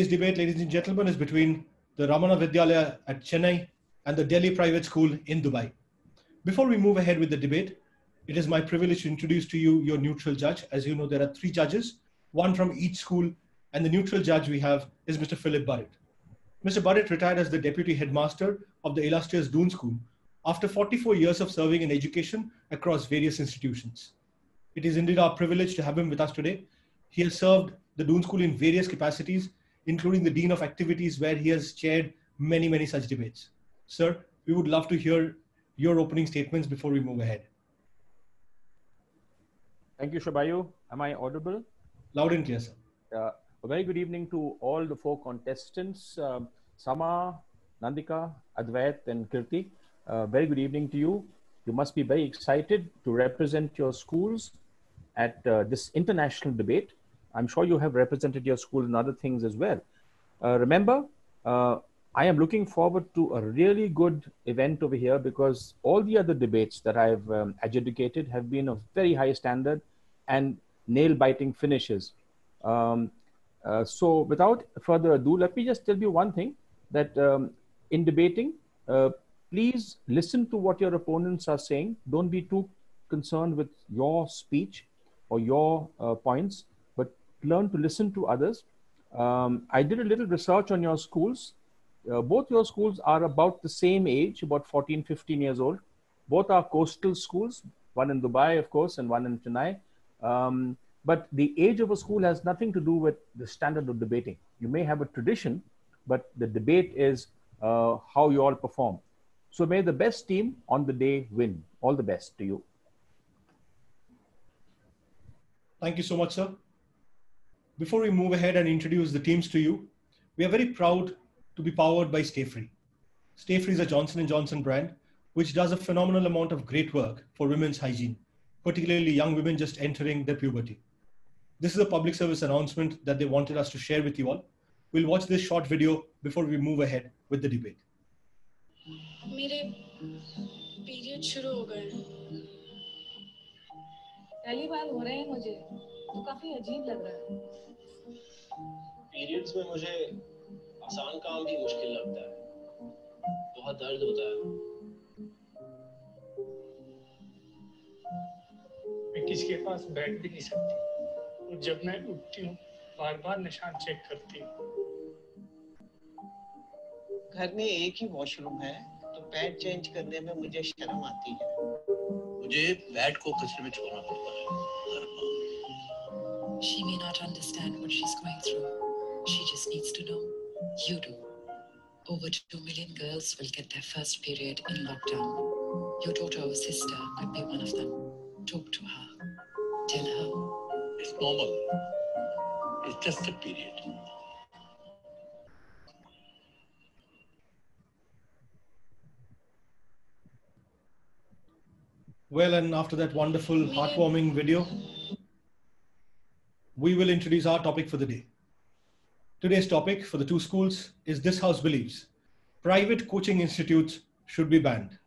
Today's debate, ladies and gentlemen, is between the Ramana Vidyalaya at Chennai and the Delhi Private School in Dubai. Before we move ahead with the debate, it is my privilege to introduce to you your neutral judge. As you know, there are 3 judges, one from each school, and the neutral judge we have is Mr. Philip Burrett. Mr. Burrett retired as the Deputy Headmaster of the illustrious Doon School after 44 years of serving in education across various institutions. It is indeed our privilege to have him with us today. He has served the Doon School in various capacities, including the Dean of Activities, where he has chaired many such debates. Sir, we would love to hear your opening statements before we move ahead. Thank you, Shabayu. Am I audible? Loud and clear, sir. A very good evening to all the 4 contestants, Sama, Nandika, Advait, and Kirti. Very good evening to you. You must be very excited to represent your schools at this international debate. I'm sure you have represented your school in other things as well. Remember, I am looking forward to a really good event over here because all the other debates that I've adjudicated have been of very high standard and nail-biting finishes. So without further ado, let me just tell you one thing, that in debating, please listen to what your opponents are saying. Don't be too concerned with your speech or your points, but learn to listen to others. I did a little research on your schools. Both your schools are about the same age, about 14, 15 years old. Both are coastal schools, one in Dubai, of course, and one in Chennai. But the age of a school has nothing to do with the standard of debating. You may have a tradition, but the debate is how you all perform. So may the best team on the day win. All the best to you. Thank you so much, sir. Before we move ahead and introduce the teams to you, we are very proud to be powered by Stay Free. Stay Free is a Johnson & Johnson brand, which does a phenomenal amount of great work for women's hygiene, particularly young women just entering their puberty. This is a public service announcement that they wanted us to share with you all. We'll watch this short video before we move ahead with the debate. मेरे period शुरू हो गए। पहली बार हो रहे हैं मुझे, तो काफी अजीब लग रहा है। पीरियड्स में मुझे आसान काम भी मुश्किल लगता है। बहुत दर्द होता है। मैं किसी के पास बैठ भी नहीं सकती। और जब मैं उठती हूँ, बार-बार निशान चेक करती हूँ। घर में एक ही वॉशरूम है, तो पैड चेंज करने में मुझे शर्म आती है। मुझे पैड को कचरे में छोड़ना पड़ता है। She may not understand what she's going through. She just needs to know. You do. Over 2 million girls will get their first period in lockdown. Your daughter or sister could be one of them. Talk to her. Tell her. It's normal. It's just a period. Well, and after that wonderful, heartwarming video, we will introduce our topic for the day. Today's topic for the 2 schools is This House Believes Private Coaching Institutes Should Be Banned.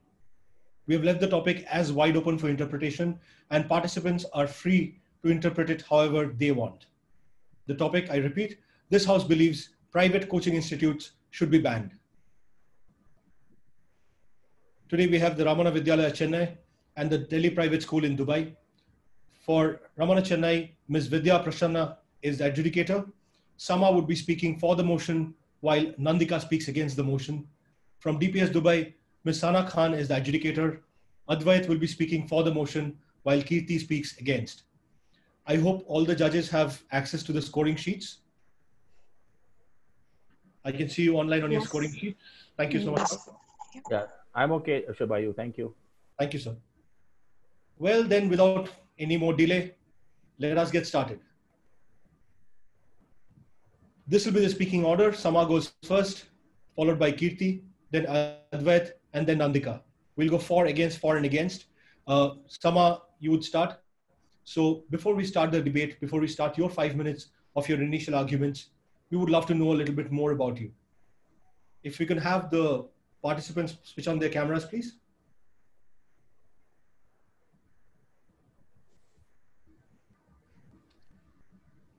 We have left the topic as wide open for interpretation, and participants are free to interpret it however they want. The topic, I repeat, This House believes private coaching institutes should be banned. Today we have the Ramana Vidyalaya Chennai and the Delhi Private School in Dubai. For Ramana Chennai, Ms. Vidya Prasanna is the adjudicator. Sama would be speaking for the motion while Nandika speaks against the motion. From DPS Dubai, Ms. Sana Khan is the adjudicator. Advait will be speaking for the motion while Kirti speaks against. I hope all the judges have access to the scoring sheets. I can see you online on your scoring sheet. Thank you so much. Yeah, I'm okay, Shabayu. Thank you. Thank you, sir. Well, then, without any more delay, let us get started. This will be the speaking order. Sama goes first, followed by Kirti, then Advait, and then Nandika. We'll go for, and against. Sama, you would start. So before we start the debate, before we start your 5 minutes of your initial arguments, we would love to know a little bit more about you. If we can have the participants switch on their cameras, please.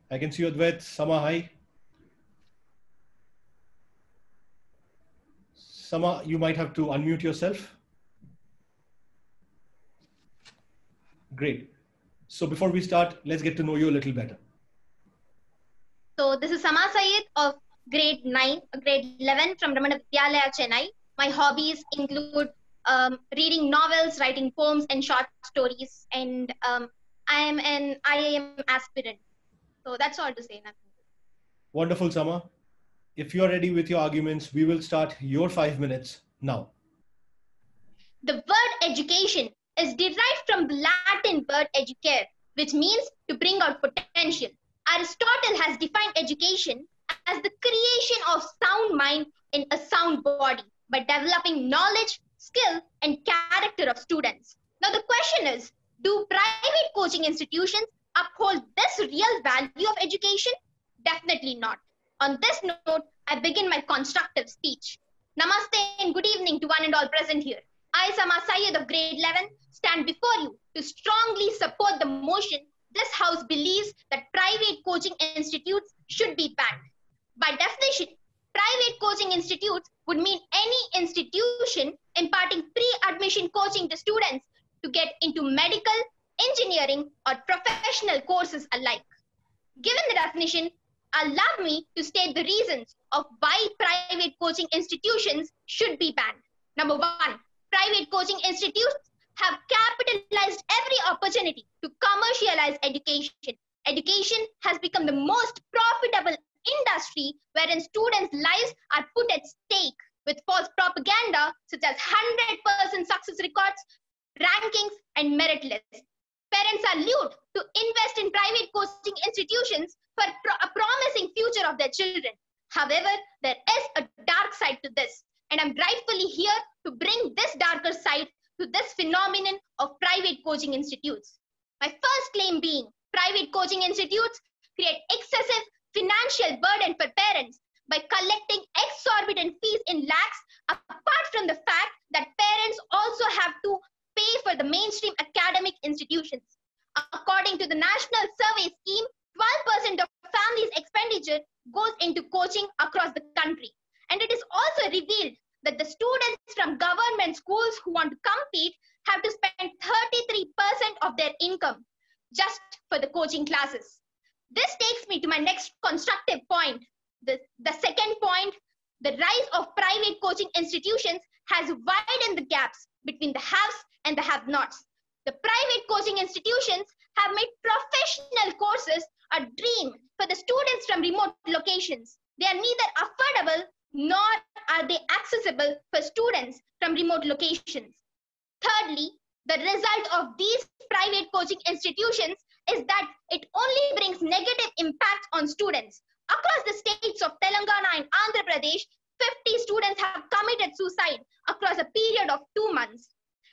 I can see you, Advait. Sama, hi. Sama, you might have to unmute yourself. Great. So before we start, let's get to know you a little better. So this is Sama Sayed of grade 9, grade 11 from Ramana Vidyalaya, Chennai. My hobbies include reading novels, writing poems and short stories, and I am an IIM aspirant. So that's all to say. Nothing. Wonderful, Sama. If you are ready with your arguments, we will start your 5 minutes now. The word education is derived from the Latin word educare, which means to bring out potential. Aristotle has defined education as the creation of sound mind in a sound body by developing knowledge, skill, and character of students. Now the question is, do private coaching institutions uphold this real value of education? Definitely not. On this note, I begin my constructive speech. Namaste and good evening to one and all present here. I, Sama Sayed of grade 11, stand before you to strongly support the motion this house believes that private coaching institutes should be banned. By definition, private coaching institutes would mean any institution imparting pre-admission coaching to students to get into medical, engineering, or professional courses alike. Given the definition, allow me to state the reasons of why private coaching institutions should be banned. Number one, private coaching institutes have capitalized every opportunity to commercialize education. Education has become the most profitable industry wherein students' lives are put at stake with false propaganda such as 100% success records, rankings, and merit lists. Parents are lured to invest in private coaching institutions for a promising future of their children. However, there is a dark side to this, and I'm rightfully here to bring this darker side to this phenomenon of private coaching institutes. My first claim being, private coaching institutes create excessive financial burden for parents by collecting exorbitant fees in lakhs, apart from the fact that parents also have to pay for the mainstream academic institutions. According to the National Survey Scheme, 12% of families' expenditure goes into coaching across the country. And it is also revealed that the students from government schools who want to compete have to spend 33% of their income just for the coaching classes. This takes me to my next constructive point. The second point, the rise of private coaching institutions has widened the gaps between the haves and the have-nots. The private coaching institutions have made professional courses a dream for the students from remote locations. They are neither affordable nor are they accessible for students from remote locations. Thirdly, the result of these private coaching institutions is that it only brings negative impact on students. Across the states of Telangana and Andhra Pradesh, 50 students have committed suicide across a period of 2 months.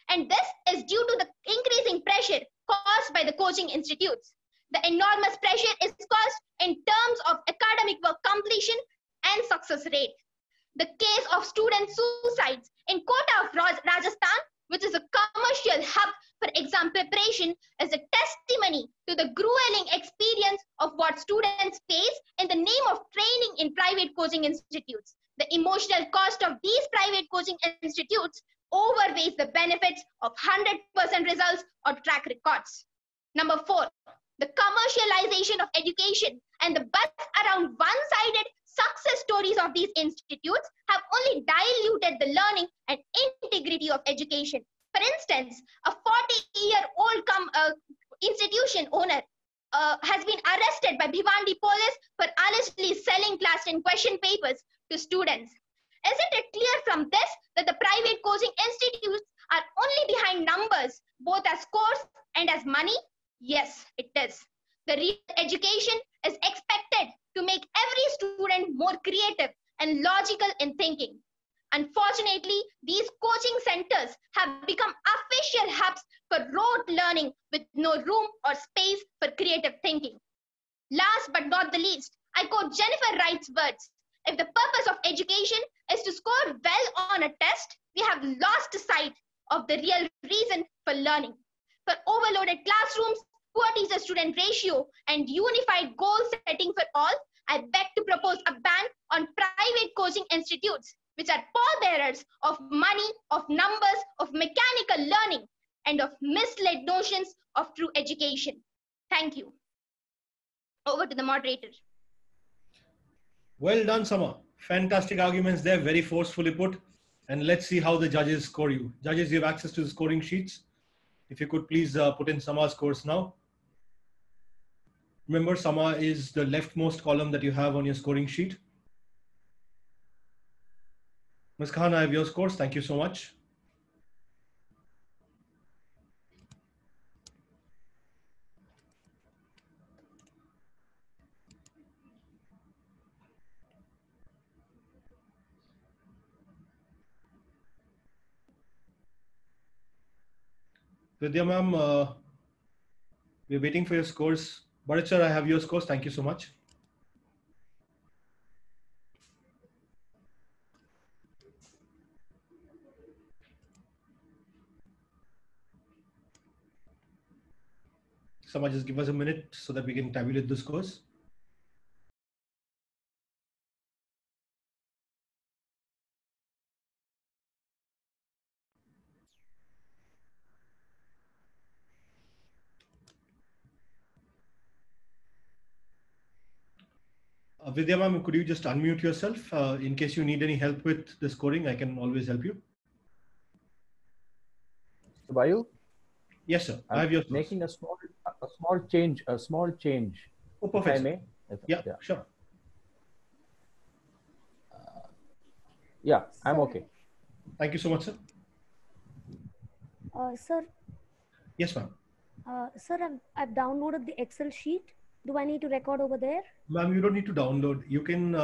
And this is due to the increasing pressure caused by the coaching institutes. The enormous pressure is caused in terms of academic work completion and success rate. The case of student suicides in Kota of Rajasthan, which is a commercial hub for exam preparation, is a testimony to the grueling experience of what students face in the name of training in private coaching institutes. The emotional cost of these private coaching institutes overweighs the benefits of 100% results or track records. Number 4, the commercialization of education and the buzz around one-sided success stories of these institutes have only diluted the learning and integrity of education. For instance, a 40-year-old institution owner has been arrested by Bhiwandi police for allegedly selling class 10 question papers to students. Isn't it clear from this that the private coaching institutes are only behind numbers, both as scores and as money? Yes, it is. The real education is expected to make every student more creative and logical in thinking. Unfortunately, these coaching centers have become official hubs for rote learning with no room or space for creative thinking. Last but not the least, I quote Jennifer Wright's words, "If the purpose of education is to score well on a test, we have lost sight of the real reason for learning." For overloaded classrooms, poor teacher-student ratio, and unified goal setting for all, I beg to propose a ban on private coaching institutes. which are pallbearers of money, of numbers, of mechanical learning, and of misled notions of true education. Thank you. Over to the moderator. Well done, Sama. Fantastic arguments there, very forcefully put. And let's see how the judges score you. Judges, you have access to the scoring sheets. If you could please put in Sama's scores now. Remember, Sama is the leftmost column that you have on your scoring sheet. Ms. Khan, I have your scores. Thank you so much. Vidya ma'am, we're waiting for your scores. Bharat sir, I have your scores. Thank you so much. Sama, just give us a minute so that we can tabulate the scores. Vidya ma'am, could you just unmute yourself in case you need any help with the scoring? I can always help you. Vayu? Yes, sir. I have your scores. Making a small change. Oh, perfect. If I may. Yeah, sure. Yeah, I'm okay. Thank you so much, sir. Sir. Yes, ma'am. Sir, I've downloaded the Excel sheet. Do I need to record over there? Ma'am, you don't need to download. You can,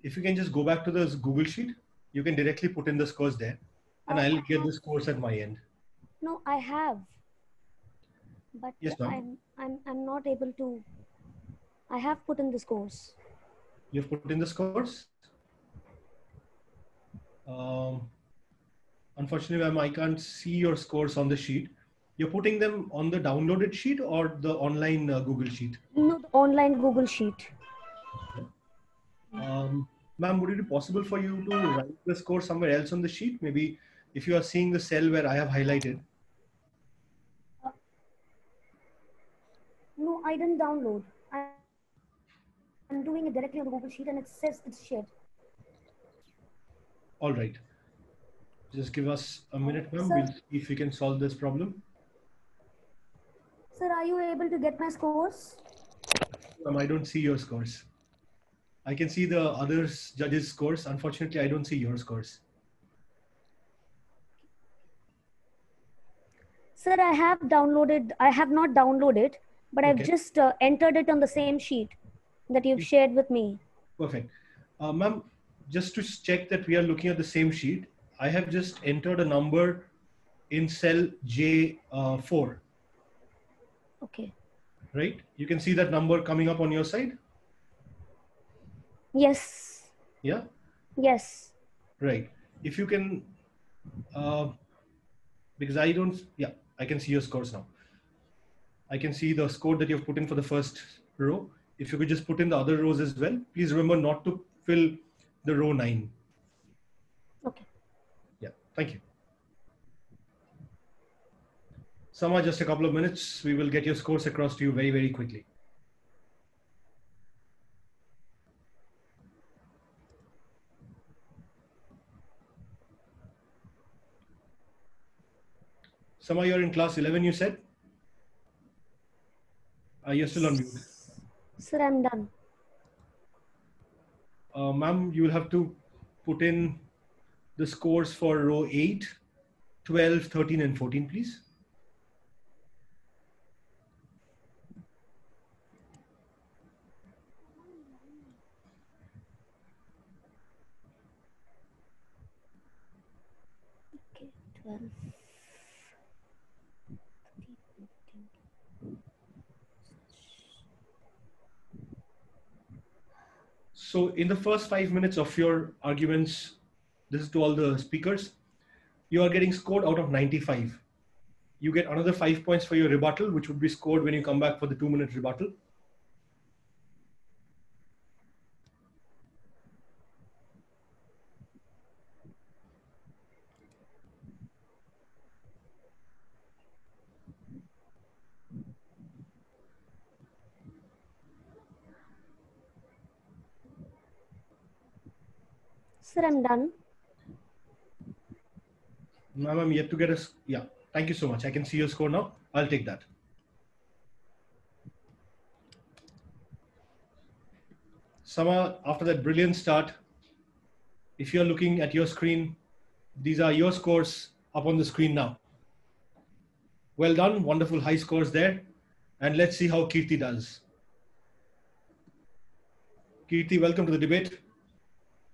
if you can just go back to the Google sheet, you can directly put in the scores there, and I'll get the scores at my end. No, I have, but yes, ma'am. I'm not able to. I have put in the scores. You've put in the scores. Unfortunately, ma'am, I can't see your scores on the sheet. You're putting them on the downloaded sheet or the online Google sheet? No, the online Google sheet. Ma'am, would it be possible for you to write the score somewhere else on the sheet? Maybe if you are seeing the cell where I have highlighted. No, I didn't download. I'm doing it directly on the Google sheet and it says it's shared. All right. Just give us a minute, ma'am. We'll see if we can solve this problem. Sir, are you able to get my scores? I don't see your scores. I can see the other judges' scores. Unfortunately, I don't see your scores. Sir, I have not downloaded, but I've just entered it on the same sheet that you've shared with me. Perfect. Ma'am, just to check that we are looking at the same sheet, I have just entered a number in cell J4. Okay. Right? You can see that number coming up on your side? Yes. Yeah? Yes. Right. If you can, because I don't, yeah, I can see your scores now. I can see the score that you've put in for the first row. If you could just put in the other rows as well. Please remember not to fill the row 9. Okay. Yeah, thank you. Sama, just a couple of minutes. We will get your scores across to you very, very quickly. Sama, you're in class 11, you said? You're still on mute. Sir, I'm done. Ma'am, you will have to put in the scores for row 8, 12, 13, and 14, please. Okay, 12. So in the first 5 minutes of your arguments, this is to all the speakers, you are getting scored out of 95. You get another 5 points for your rebuttal, which would be scored when you come back for the 2-minute rebuttal. Sir, I'm done. Ma'am, I'm yet to get a... Yeah, thank you so much. I can see your score now. I'll take that. Sama, after that brilliant start, if you're looking at your screen, these are your scores up on the screen now. Well done, wonderful high scores there. And let's see how Kirti does. Kirti, welcome to the debate.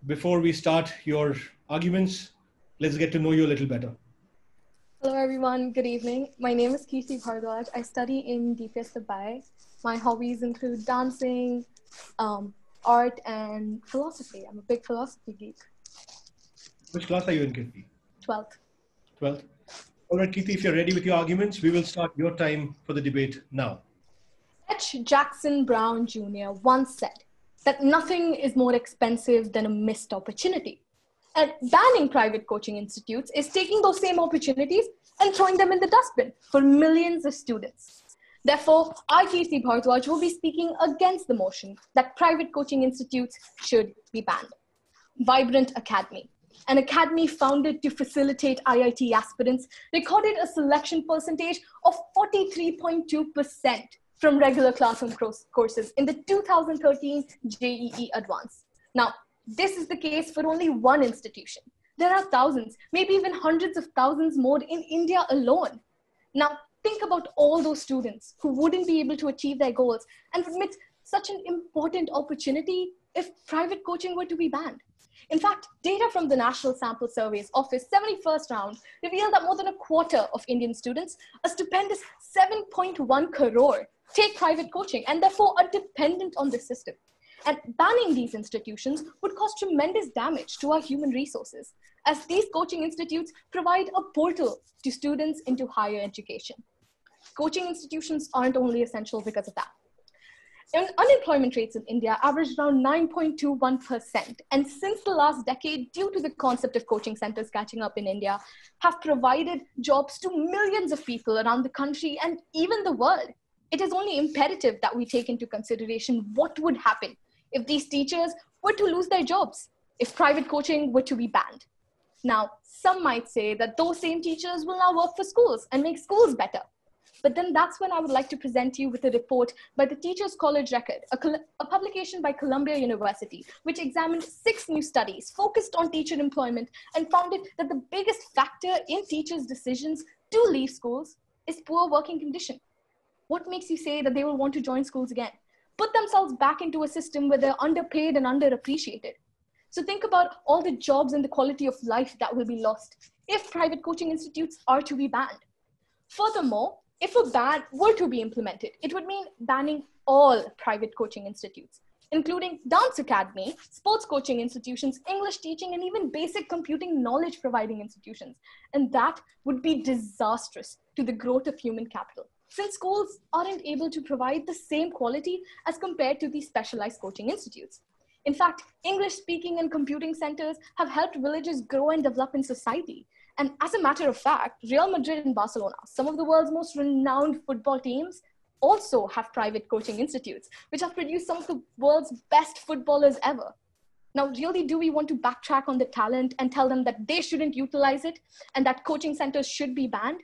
Before we start your arguments, let's get to know you a little better. Hello everyone, good evening. My name is Kirti Bhardwaj. I study in DPS Dubai. My hobbies include dancing, art and philosophy. I'm a big philosophy geek. Which class are you in, Kirti? 12th. 12th. All right, Kirti, if you're ready with your arguments, we will start your time for the debate now. H. Jackson Brown Jr. once said that nothing is more expensive than a missed opportunity. And banning private coaching institutes is taking those same opportunities and throwing them in the dustbin for millions of students. Therefore, I, Kirti Bhardwaj, will be speaking against the motion that private coaching institutes should be banned. Vibrant Academy, an academy founded to facilitate IIT aspirants, recorded a selection percentage of 43.2% from regular classroom courses in the 2013 JEE Advance. Now, this is the case for only one institution. There are thousands, maybe even hundreds of thousands more in India alone. Now, think about all those students who wouldn't be able to achieve their goals and would miss such an important opportunity if private coaching were to be banned. In fact, data from the National Sample Survey's Office 71st round revealed that more than a quarter of Indian students, a stupendous 7.1 crore, take private coaching and therefore are dependent on this system. And banning these institutions would cause tremendous damage to our human resources, as these coaching institutes provide a portal to students into higher education. Coaching institutions aren't only essential because of that. Unemployment rates in India averaged around 9.21%. And since the last decade, due to the concept of coaching centers catching up in India, have provided jobs to millions of people around the country and even the world. It is only imperative that we take into consideration what would happen if these teachers were to lose their jobs, if private coaching were to be banned. Now, some might say that those same teachers will now work for schools and make schools better. But then that's when I would like to present you with a report by the Teachers College Record, a publication by Columbia University, which examined 6 new studies focused on teacher employment and found that the biggest factor in teachers' decisions to leave schools is poor working condition. What makes you say that they will want to join schools again? Put themselves back into a system where they're underpaid and underappreciated. So think about all the jobs and the quality of life that will be lost if private coaching institutes are to be banned. Furthermore, if a ban were to be implemented, it would mean banning all private coaching institutes, including dance academy, sports coaching institutions, English teaching, and even basic computing knowledge providing institutions. And that would be disastrous to the growth of human capital, since schools aren't able to provide the same quality as compared to these specialized coaching institutes. In fact, English speaking and computing centers have helped villages grow and develop in society. And as a matter of fact, Real Madrid and Barcelona, some of the world's most renowned football teams, also have private coaching institutes, which have produced some of the world's best footballers ever. Now, really, do we want to backtrack on the talent and tell them that they shouldn't utilize it and that coaching centers should be banned?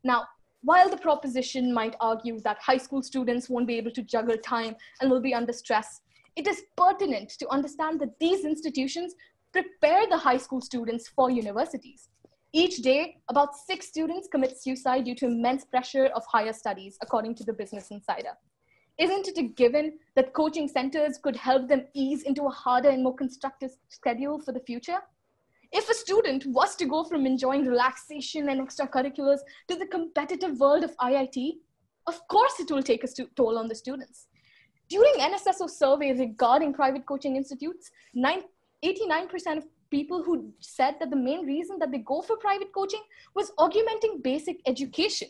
Now, while the proposition might argue that high school students won't be able to juggle time and will be under stress, it is pertinent to understand that these institutions prepare the high school students for universities. Each day, about 6 students commit suicide due to immense pressure of higher studies, according to the Business Insider. Isn't it a given that coaching centers could help them ease into a harder and more constructive schedule for the future? If a student was to go from enjoying relaxation and extracurriculars to the competitive world of IIT, of course it will take a toll on the students. During NSSO survey regarding private coaching institutes, 89% of people who said that the main reason that they go for private coaching was augmenting basic education.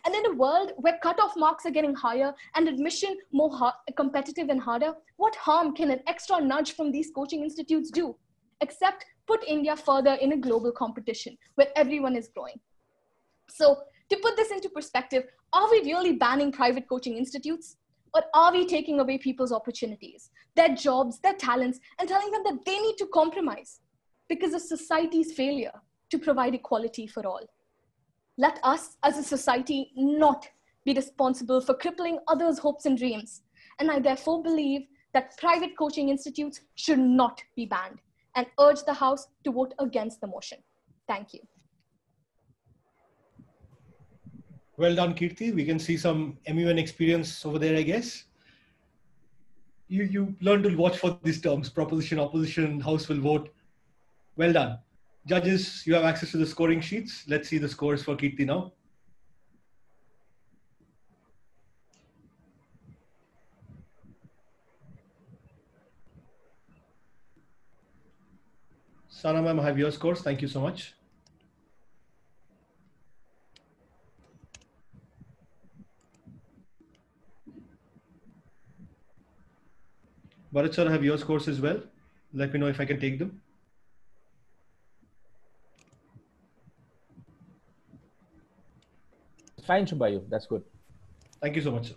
And in a world where cutoff marks are getting higher and admission more competitive and harder, what harm can an extra nudge from these coaching institutes do, except put India further in a global competition where everyone is growing? So to put this into perspective, are we really banning private coaching institutes? Or are we taking away people's opportunities, their jobs, their talents, and telling them that they need to compromise? because of society's failure to provide equality for all. Let us as a society not be responsible for crippling others' hopes and dreams. And I therefore believe that private coaching institutes should not be banned and urge the House to vote against the motion. Thank you. Well done, Kirti. We can see some MUN experience over there, I guess. You learn to watch for these terms: proposition, opposition, House will vote. Well done. Judges, you have access to the scoring sheets. Let's see the scores for Kirti now. Sana ma'am, I have your scores. Thank you so much. Bharat sir, I have your scores as well. Let me know if I can take them. Fine, Shubayu. That's good. Thank you so much, sir.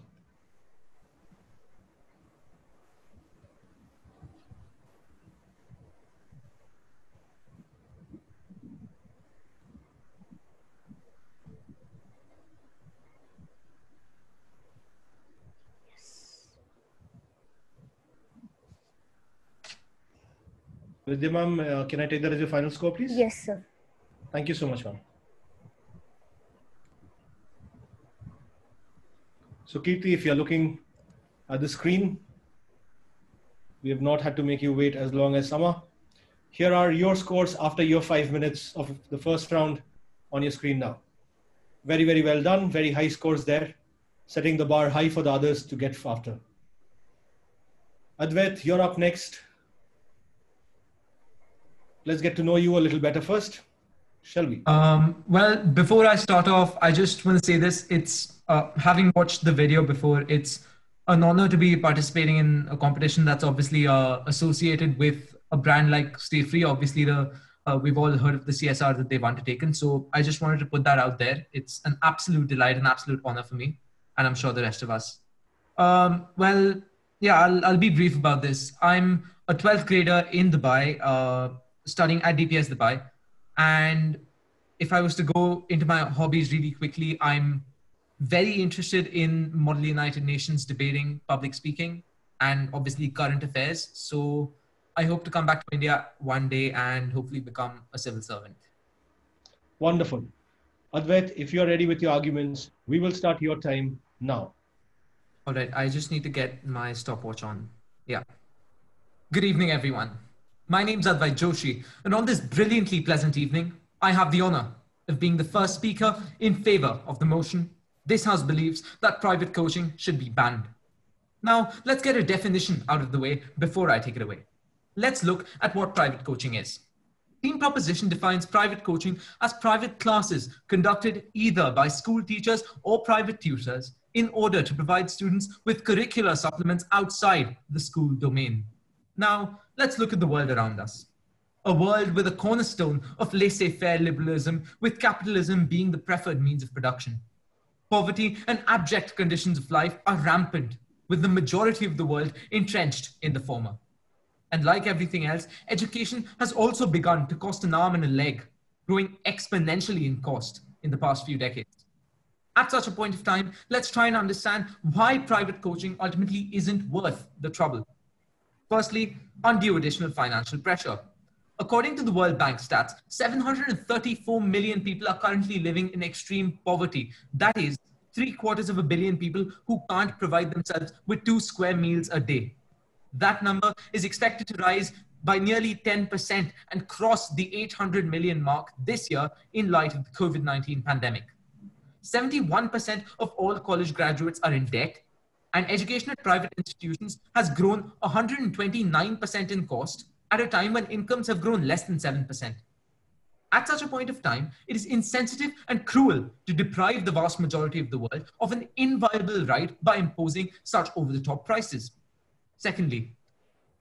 Vidya ma'am, can I take that as your final score, please? Yes, sir. Thank you so much, ma'am. So Kirti, if you're looking at the screen, we have not had to make you wait as long as Sama. Here are your scores after your 5 minutes of the first round on your screen now. Very, very well done. Very high scores there, setting the bar high for the others to get after. Advait, you're up next. Let's get to know you a little better first, shall we? Well, before I start off, I just want to say this. It's having watched the video before, it's an honor to be participating in a competition that's obviously associated with a brand like Stay Free. Obviously, we've all heard of the CSR that they've undertaken. So I just wanted to put that out there. It's an absolute delight, an absolute honor for me, and I'm sure the rest of us. Well, yeah, I'll be brief about this. I'm a 12th grader in Dubai, studying at DPS Dubai. And if I was to go into my hobbies really quickly, I'm very interested in Model United Nations debating, public speaking, and obviously current affairs. So I hope to come back to India one day and hopefully become a civil servant. Wonderful. Advait, if you're ready with your arguments, we will start your time now. All right, I just need to get my stopwatch on. Yeah. Good evening, everyone. My name's Advait Joshi, and on this brilliantly pleasant evening, I have the honor of being the first speaker in favor of the motion. This House believes that private coaching should be banned. Now, let's get a definition out of the way before I take it away. Let's look at what private coaching is. Team Proposition defines private coaching as private classes conducted either by school teachers or private tutors in order to provide students with curricular supplements outside the school domain. Now, let's look at the world around us. A world with a cornerstone of laissez-faire liberalism, with capitalism being the preferred means of production. Poverty and abject conditions of life are rampant, with the majority of the world entrenched in the former. And like everything else, education has also begun to cost an arm and a leg, growing exponentially in cost in the past few decades. At such a point of time, let's try and understand why private coaching ultimately isn't worth the trouble. Firstly, undue additional financial pressure. According to the World Bank stats, 734 million people are currently living in extreme poverty. That is 750 million people who can't provide themselves with 2 square meals a day. That number is expected to rise by nearly 10% and cross the 800 million mark this year in light of the COVID-19 pandemic. 71% of all college graduates are in debt, and education at private institutions has grown 129% in cost at a time when incomes have grown less than 7%. At such a point of time, it is insensitive and cruel to deprive the vast majority of the world of an inviolable right by imposing such over-the-top prices. Secondly,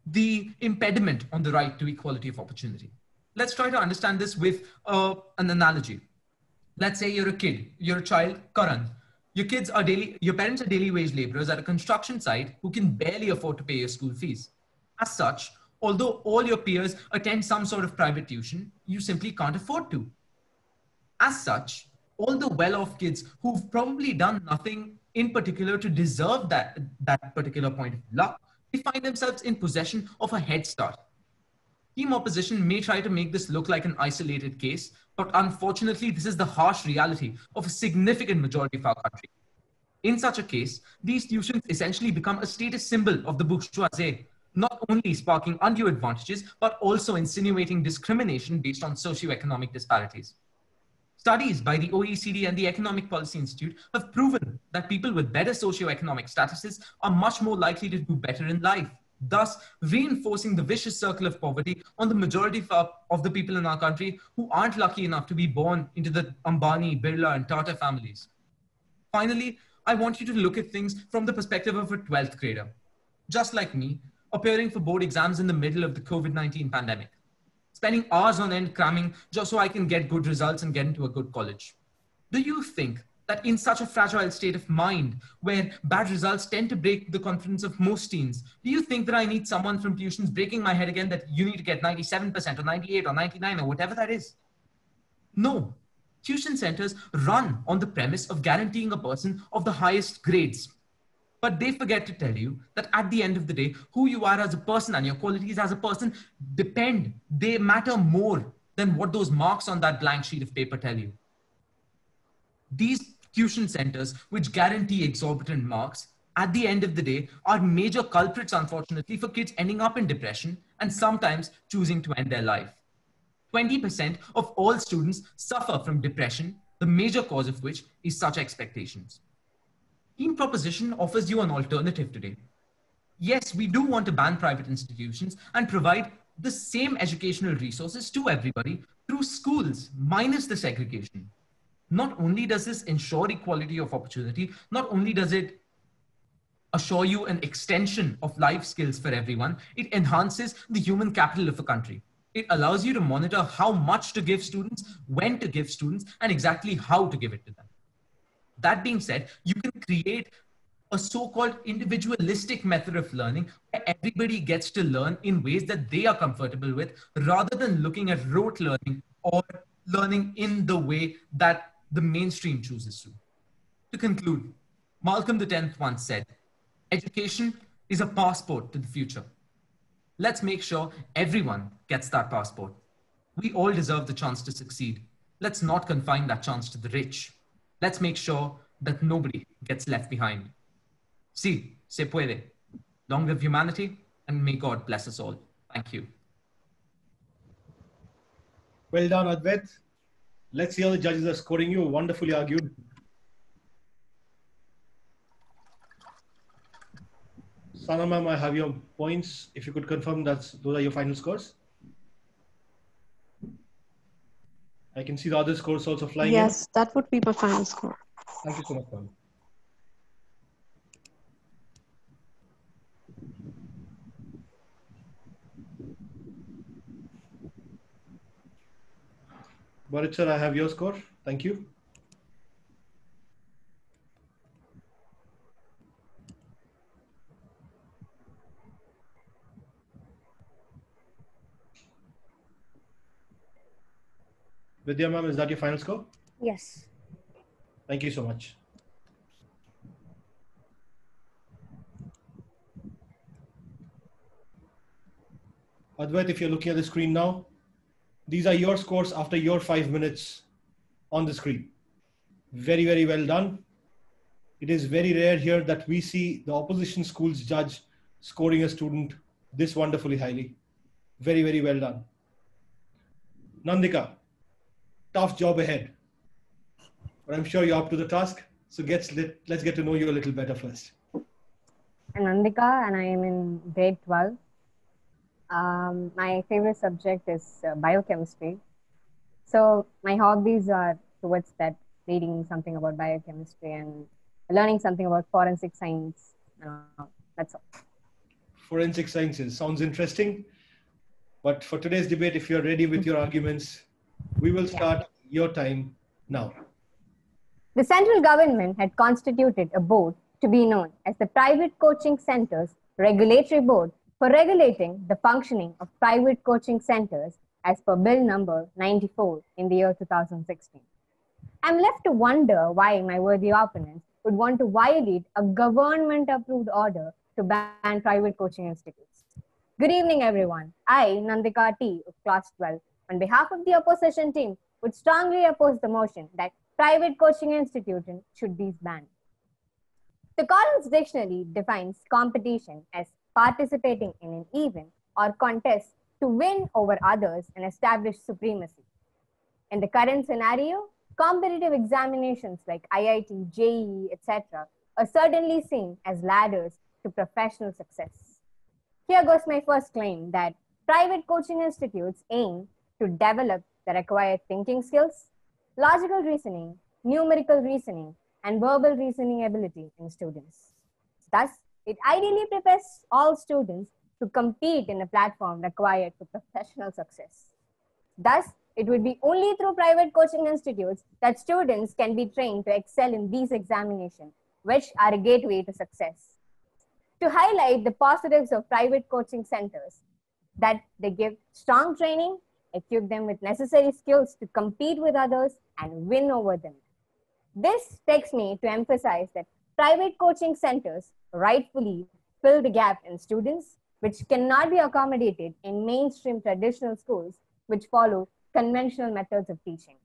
the impediment on the right to equality of opportunity. Let's try to understand this with an analogy. Let's say you're a kid, you're a child, Karan. Your parents are daily wage laborers at a construction site who can barely afford to pay your school fees. As such, although all your peers attend some sort of private tuition, you simply can't afford to. As such, all the well-off kids who've probably done nothing in particular to deserve that particular point of luck, they find themselves in possession of a head start. Team opposition may try to make this look like an isolated case, but unfortunately, this is the harsh reality of a significant majority of our country. In such a case, these tuitions essentially become a status symbol of the bourgeoisie, not only sparking undue advantages, but also insinuating discrimination based on socioeconomic disparities. Studies by the OECD and the Economic Policy Institute have proven that people with better socioeconomic statuses are much more likely to do better in life, thus reinforcing the vicious circle of poverty on the majority of the people in our country who aren't lucky enough to be born into the Ambani, Birla, and Tata families. Finally, I want you to look at things from the perspective of a 12th grader, just like me, appearing for board exams in the middle of the COVID-19 pandemic, spending hours on end cramming just so I can get good results and get into a good college. Do you think that in such a fragile state of mind, where bad results tend to break the confidence of most teens, do you think that I need someone from tuitions breaking my head again that you need to get 97% or 98 or 99 or whatever that is? No. Tuition centers run on the premise of guaranteeing a person of the highest grades. But they forget to tell you that at the end of the day, who you are as a person and your qualities as a person they matter more than what those marks on that blank sheet of paper tell you. These tuition centers, which guarantee exorbitant marks, at the end of the day, are major culprits, unfortunately, for kids ending up in depression and sometimes choosing to end their life. 20% of all students suffer from depression, the major cause of which is such expectations. Team Proposition offers you an alternative today. Yes, we do want to ban private institutions and provide the same educational resources to everybody through schools, minus the segregation. Not only does this ensure equality of opportunity, not only does it assure you an extension of life skills for everyone, it enhances the human capital of a country. It allows you to monitor how much to give students, when to give students, and exactly how to give it to them. That being said, you can create a so-called individualistic method of learning where everybody gets to learn in ways that they are comfortable with, rather than looking at rote learning or learning in the way that the mainstream chooses to. To conclude, Malcolm X once said, "Education is a passport to the future." Let's make sure everyone gets that passport. We all deserve the chance to succeed. Let's not confine that chance to the rich. Let's make sure that nobody gets left behind. Sí, se puede. Long live humanity, and may God bless us all. Thank you. Well done, Advait. Let's see how the judges are scoring you. Wonderfully argued. Sana ma'am, I have your points. If you could confirm that those are your final scores. I can see the other scores also flying in. Yes, that would be my final score. Thank you so much, ma'am. Barit sir, I have your score. Thank you. Vidya ma'am, is that your final score? Yes. Thank you so much. Advait, if you're looking at the screen now, these are your scores after your 5 minutes on the screen. Very, very well done. It is very rare here that we see the opposition school's judge scoring a student this wonderfully highly. Very, very well done. Nandika, tough job ahead, but I'm sure you're up to the task. So let's get to know you a little better first. I'm Nandika and I am in grade 12. My favorite subject is biochemistry. So my hobbies are towards that, reading something about biochemistry and learning something about forensic science. That's all. Forensic sciences sounds interesting. But for today's debate, if you're ready with your arguments, we will start your time now. The central government had constituted a board to be known as the Private Coaching Centers Regulatory Board for regulating the functioning of private coaching centers as per Bill number 94 in the year 2016. I'm left to wonder why my worthy opponents would want to violate a government-approved order to ban private coaching institutes. Good evening, everyone. I, Nandika T. of Class 12, on behalf of the opposition team, would strongly oppose the motion that private coaching institutions should be banned. The Collins Dictionary defines competition as participating in an event or contest to win over others and establish supremacy. In the current scenario, competitive examinations like IIT, JEE, etc. are certainly seen as ladders to professional success. Here goes my first claim that private coaching institutes aim to develop the required thinking skills, logical reasoning, numerical reasoning, and verbal reasoning ability in students. Thus, it ideally prepares all students to compete in a platform required for professional success. Thus, it would be only through private coaching institutes that students can be trained to excel in these examinations, which are a gateway to success. To highlight the positives of private coaching centers, that they give strong training, equip them with necessary skills to compete with others and win over them. This takes me to emphasize that private coaching centers rightfully fill the gap in students, which cannot be accommodated in mainstream traditional schools, which follow conventional methods of teaching.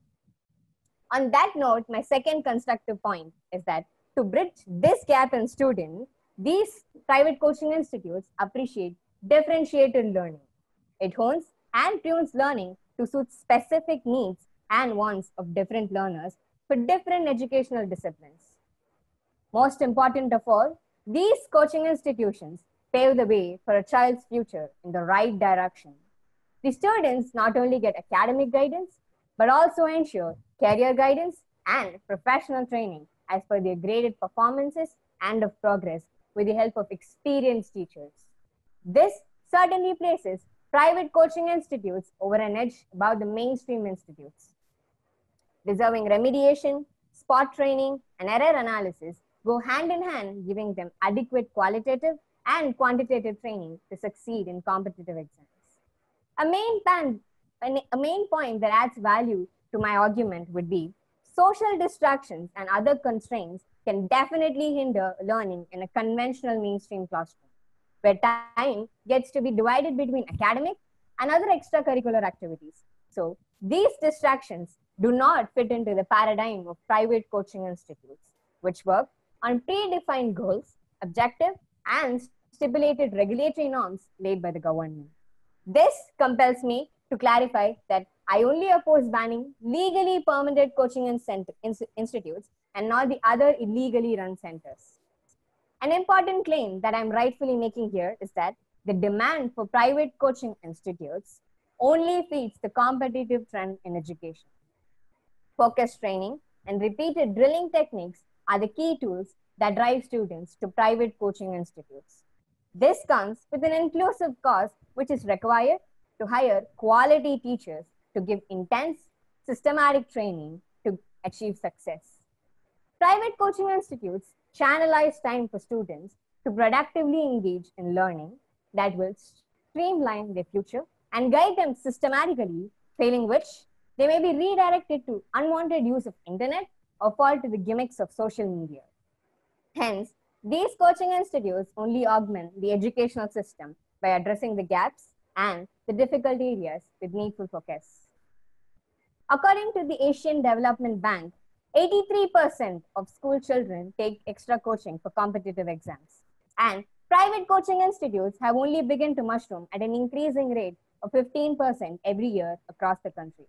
On that note, my second constructive point is that to bridge this gap in students, these private coaching institutes appreciate differentiated learning. It hones and tunes learning to suit specific needs and wants of different learners for different educational disciplines. Most important of all, these coaching institutions pave the way for a child's future in the right direction. The students not only get academic guidance, but also ensure career guidance and professional training as per their graded performances and of progress with the help of experienced teachers. This certainly places private coaching institutes over an edge above the mainstream institutes. Deserving remediation, spot training, and error analysis go hand in hand, giving them adequate qualitative and quantitative training to succeed in competitive exams. A main point that adds value to my argument would be social distractions and other constraints can definitely hinder learning in a conventional mainstream classroom, where time gets to be divided between academic and other extracurricular activities. So these distractions do not fit into the paradigm of private coaching institutes, which work on predefined goals, objectives, and stipulated regulatory norms laid by the government. This compels me to clarify that I only oppose banning legally permitted coaching institutes and not the other illegally run centers. An important claim that I'm rightfully making here is that the demand for private coaching institutes only feeds the competitive trend in education. Focused training and repeated drilling techniques are the key tools that drive students to private coaching institutes. This comes with an inclusive cost which is required to hire quality teachers to give intense, systematic training to achieve success. Private coaching institutes channelize time for students to productively engage in learning that will streamline their future and guide them systematically, failing which they may be redirected to unwanted use of internet or fall to the gimmicks of social media. Hence, these coaching institutes only augment the educational system by addressing the gaps and the difficult areas with needful focus. According to the Asian Development Bank, 83% of school children take extra coaching for competitive exams, and private coaching institutes have only begun to mushroom at an increasing rate of 15% every year across the country.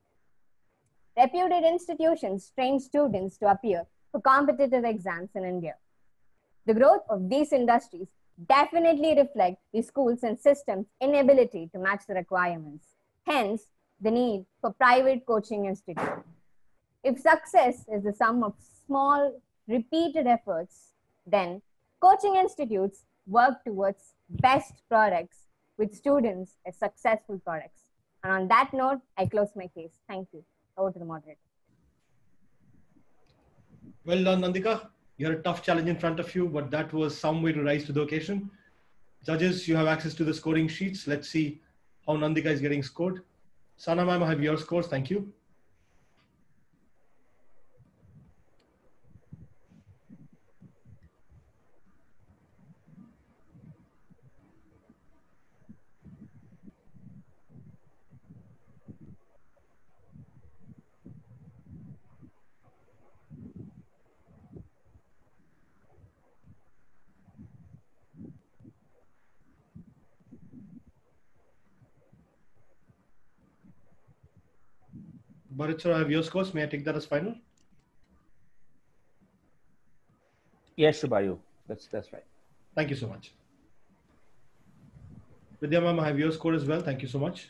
Reputed institutions train students to appear for competitive exams in India. The growth of these industries definitely reflect the schools and systems' inability to match the requirements. Hence, the need for private coaching institutes. If success is the sum of small, repeated efforts, then coaching institutes work towards best products with students as successful products. And on that note, I close my case. Thank you. Over to the moderator. Well done, Nandika. You had a tough challenge in front of you, but that was some way to rise to the occasion. Judges, you have access to the scoring sheets. Let's see how Nandika is getting scored. Sana ma'am, I have your scores. Thank you. Bharat sir, I have your scores. May I take that as final? Yes, Shubhayu. That's right. Thank you so much. Vidya ma'am, I have your score as well. Thank you so much.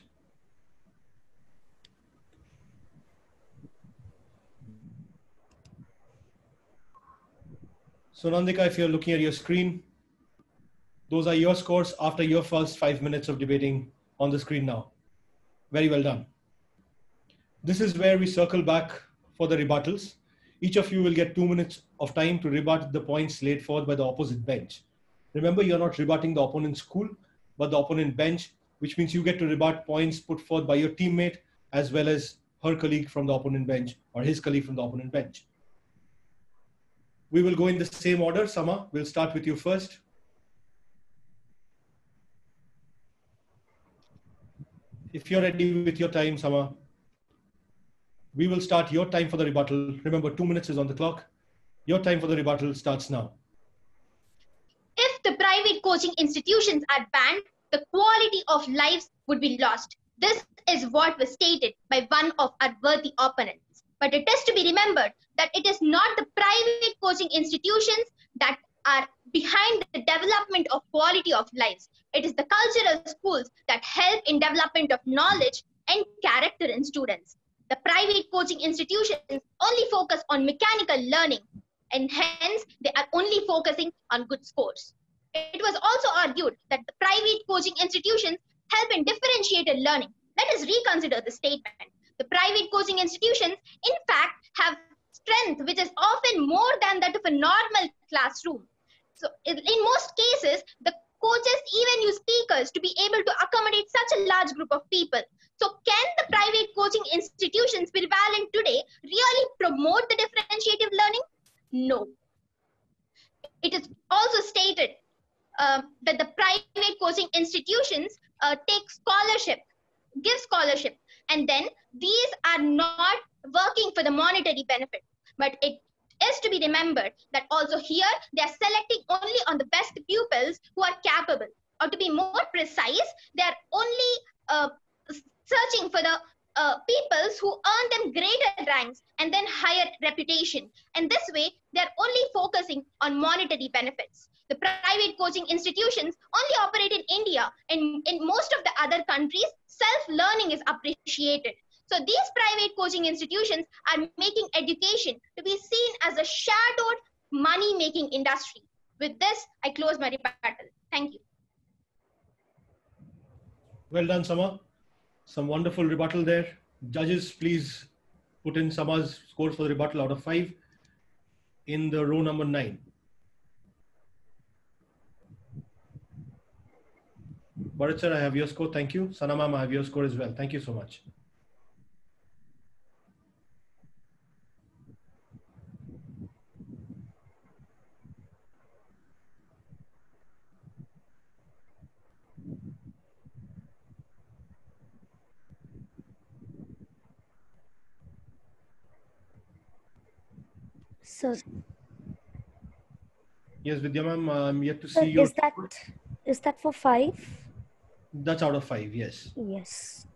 So Nandika, if you're looking at your screen, those are your scores after your first 5 minutes of debating on the screen now. Very well done. This is where we circle back for the rebuttals. Each of you will get 2 minutes of time to rebut the points laid forth by the opposite bench. Remember, you're not rebutting the opponent's school, but the opponent bench, which means you get to rebut points put forth by your teammate as well as her colleague from the opponent bench or his colleague from the opponent bench. We will go in the same order. Sama, we'll start with you first. If you're ready with your time, Sama, we will start your time for the rebuttal. Remember, 2 minutes is on the clock. Your time for the rebuttal starts now. If the private coaching institutions are banned, the quality of lives would be lost. This is what was stated by one of our worthy opponents. But it is to be remembered that it is not the private coaching institutions that are behind the development of quality of lives. It is the cultural schools that help in development of knowledge and character in students. The private coaching institutions only focus on mechanical learning, and hence they are only focusing on good scores. It was also argued that the private coaching institutions help in differentiated learning. Let us reconsider the statement. The private coaching institutions, in fact, have strength which is often more than that of a normal classroom. So in most cases, the coaches even use speakers to be able to accommodate such a large group of people. So can the private coaching institutions prevalent today really promote the differentiative learning? No. It is also stated that the private coaching institutions take scholarship, give scholarship, and then these are not working for the monetary benefit. But it is to be remembered that also here they are selecting only on the best pupils who are capable. Or to be more precise, they are only searching for the peoples who earn them greater ranks and then higher reputation. And this way, they are only focusing on monetary benefits. The private coaching institutions only operate in India, and in most of the other countries, self-learning is appreciated. So these private coaching institutions are making education to be seen as a shadowed money-making industry. With this, I close my rebuttal. Thank you. Well done, Sama. Some wonderful rebuttal there. Judges, please put in Sama's scores for the rebuttal out of 5 in the row number 9. Bharat sir, I have your score. Thank you. Sana ma'am, I have your score as well. Thank you so much. Sir. Yes, Vidya ma'am, I'm yet to see your score. Is that for 5? That's out of 5, yes. Yes.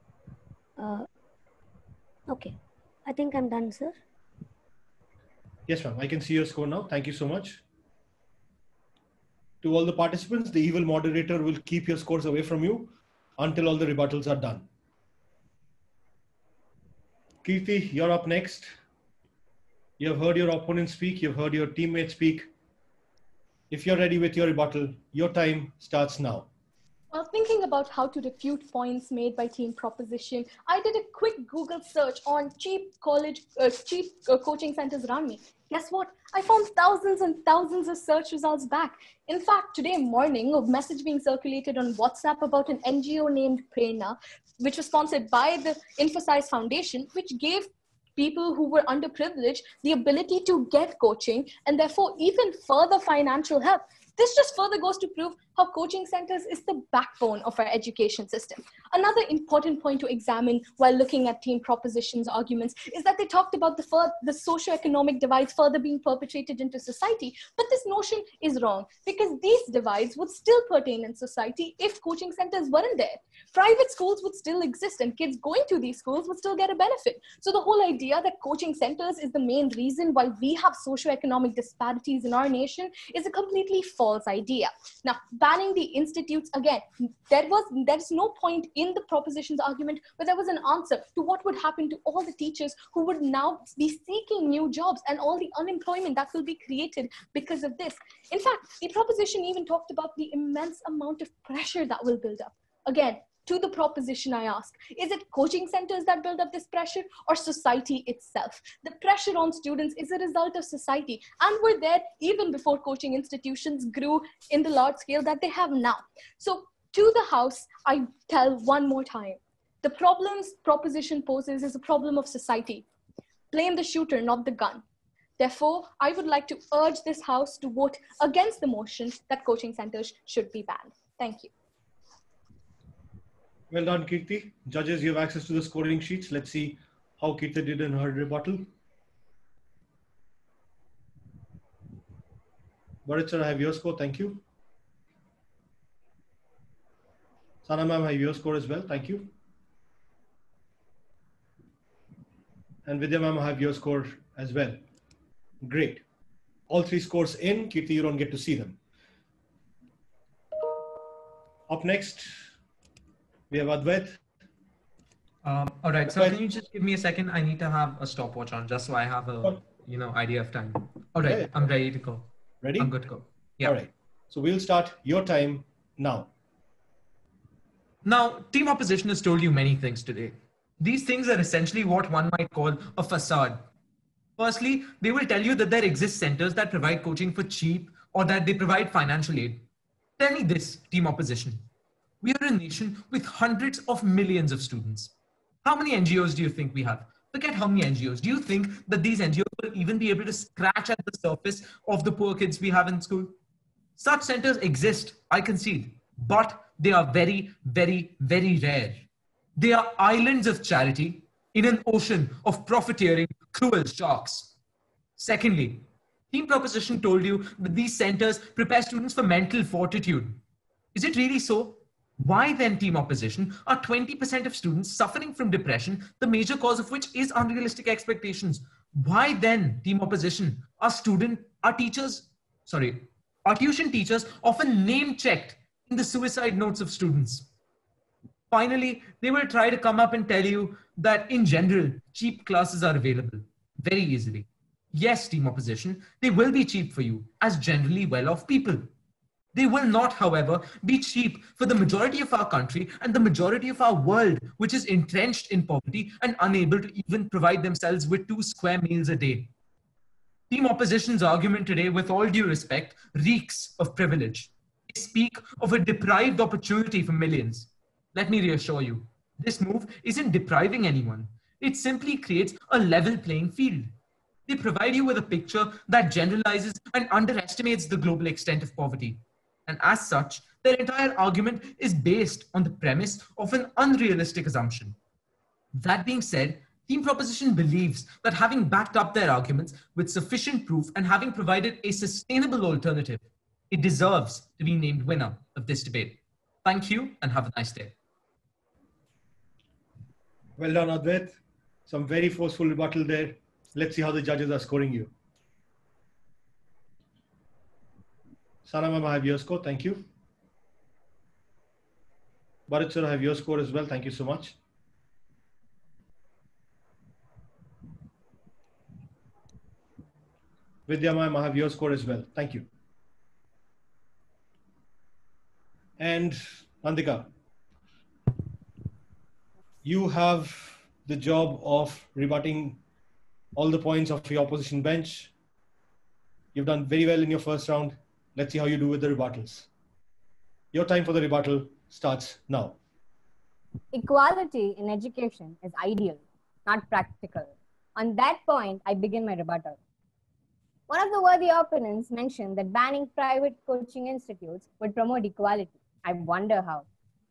Okay. I think I'm done, sir. Yes, ma'am. I can see your score now. Thank you so much. To all the participants, the evil moderator will keep your scores away from you until all the rebuttals are done. Kirti, you're up next. You have heard your opponent speak. You've heard your teammate speak. If you're ready with your rebuttal, your time starts now. While thinking about how to refute points made by Team Proposition, I did a quick Google search on cheap coaching centers around me. Guess what? I found thousands and thousands of search results back. In fact, today morning, a message being circulated on WhatsApp about an NGO named Prerna, which was sponsored by the Infosize Foundation, which gave people who were underprivileged the ability to get coaching and therefore even further financial help. This just further goes to prove how coaching centers is the backbone of our education system. Another important point to examine while looking at Team Proposition's arguments is that they talked about the socioeconomic divides further being perpetrated into society, but this notion is wrong because these divides would still pertain in society if coaching centers weren't there. Private schools would still exist and kids going to these schools would still get a benefit. So the whole idea that coaching centers is the main reason why we have socioeconomic disparities in our nation is a completely false idea. Now, banning the institutes, again, there's no point in the proposition's argument where there was an answer to what would happen to all the teachers who would now be seeking new jobs and all the unemployment that will be created because of this. In fact, the proposition even talked about the immense amount of pressure that will build up. Again, to the proposition I ask, is it coaching centers that build up this pressure or society itself? The pressure on students is a result of society and were there even before coaching institutions grew in the large scale that they have now. So to the House, I tell one more time, the problems proposition poses is a problem of society. Blame the shooter, not the gun. Therefore, I would like to urge this House to vote against the motion that coaching centers should be banned. Thank you. Well done, Kirti. Judges, you have access to the scoring sheets. Let's see how Kirti did in her rebuttal. Bharat sir, I have your score. Thank you. Sana ma'am, I have your score as well. Thank you. And Vidya ma'am, I have your score as well. Great. All three scores in. Kirti, you don't get to see them. Up next, we have Advait. All right. So can you just give me a second? I need to have a stopwatch on just so I have a idea of time. All right. Okay. I'm ready to go. Ready? I'm good to go. Yeah. All right. So we'll start your time now. Now, Team Opposition has told you many things today. These things are essentially what one might call a facade. Firstly, they will tell you that there exist centers that provide coaching for cheap or that they provide financial aid. Tell me this, Team Opposition. We are a nation with hundreds of millions of students. How many NGOs do you think we have? Forget how many NGOs. Do you think that these NGOs will even be able to scratch at the surface of the poor kids we have in school? Such centers exist, I concede, but they are very, very, very rare. They are islands of charity in an ocean of profiteering, cruel sharks. Secondly, Team Proposition told you that these centers prepare students for mental fortitude. Is it really so? Why then, Team Opposition, are 20% of students suffering from depression, the major cause of which is unrealistic expectations? Why then, Team Opposition, are tuition teachers often name-checked in the suicide notes of students? Finally, they will try to come up and tell you that in general, cheap classes are available very easily. Yes, Team Opposition, they will be cheap for you as generally well-off people. They will not, however, be cheap for the majority of our country and the majority of our world, which is entrenched in poverty and unable to even provide themselves with 2 square meals a day. Team Opposition's argument today, with all due respect, reeks of privilege. They speak of a deprived opportunity for millions. Let me reassure you, this move isn't depriving anyone. It simply creates a level playing field. They provide you with a picture that generalizes and underestimates the global extent of poverty. And as such, their entire argument is based on the premise of an unrealistic assumption. That being said, Team Proposition believes that having backed up their arguments with sufficient proof and having provided a sustainable alternative, it deserves to be named winner of this debate. Thank you and have a nice day. Well done, Advait. Some very forceful rebuttal there. Let's see how the judges are scoring you. Sana ma'am, I have your score. Thank you. Bharat sir, I have your score as well. Thank you so much. Vidya ma'am, I have your score as well. Thank you. And Nandika, you have the job of rebutting all the points of your opposition bench. You've done very well in your first round. Let's see how you do with the rebuttals. Your time for the rebuttal starts now. Equality in education is ideal, not practical. On that point, I begin my rebuttal. One of the worthy opponents mentioned that banning private coaching institutes would promote equality. I wonder how.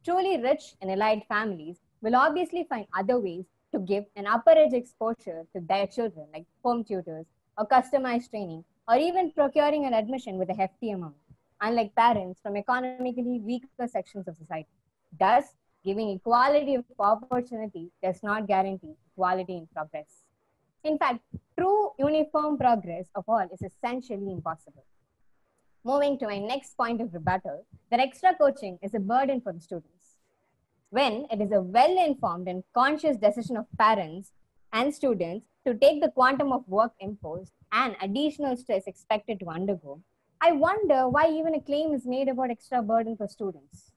Truly rich and elite families will obviously find other ways to give an upper age exposure to their children, like home tutors or customized training, or even procuring an admission with a hefty amount, unlike parents from economically weaker sections of society. Thus, giving equality of opportunity does not guarantee equality in progress. In fact, true uniform progress of all is essentially impossible. Moving to my next point of rebuttal, that extra coaching is a burden for the students. When it is a well-informed and conscious decision of parents and students to take the quantum of work imposed and additional stress expected to undergo, I wonder why even a claim is made about extra burden for students.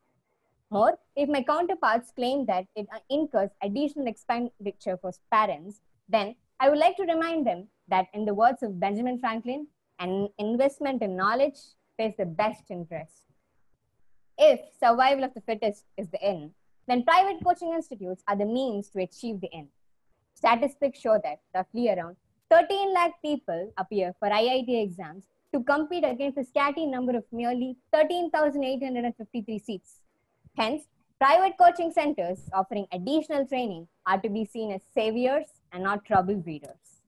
More, if my counterparts claim that it incurs additional expenditure for parents, then I would like to remind them that, in the words of Benjamin Franklin, an investment in knowledge pays the best interest. If survival of the fittest is the end, then private coaching institutes are the means to achieve the end. Statistics show that roughly around 13 lakh people appear for IIT exams to compete against a scatty number of merely 13,853 seats. Hence, private coaching centers offering additional training are to be seen as saviors and not trouble breeders.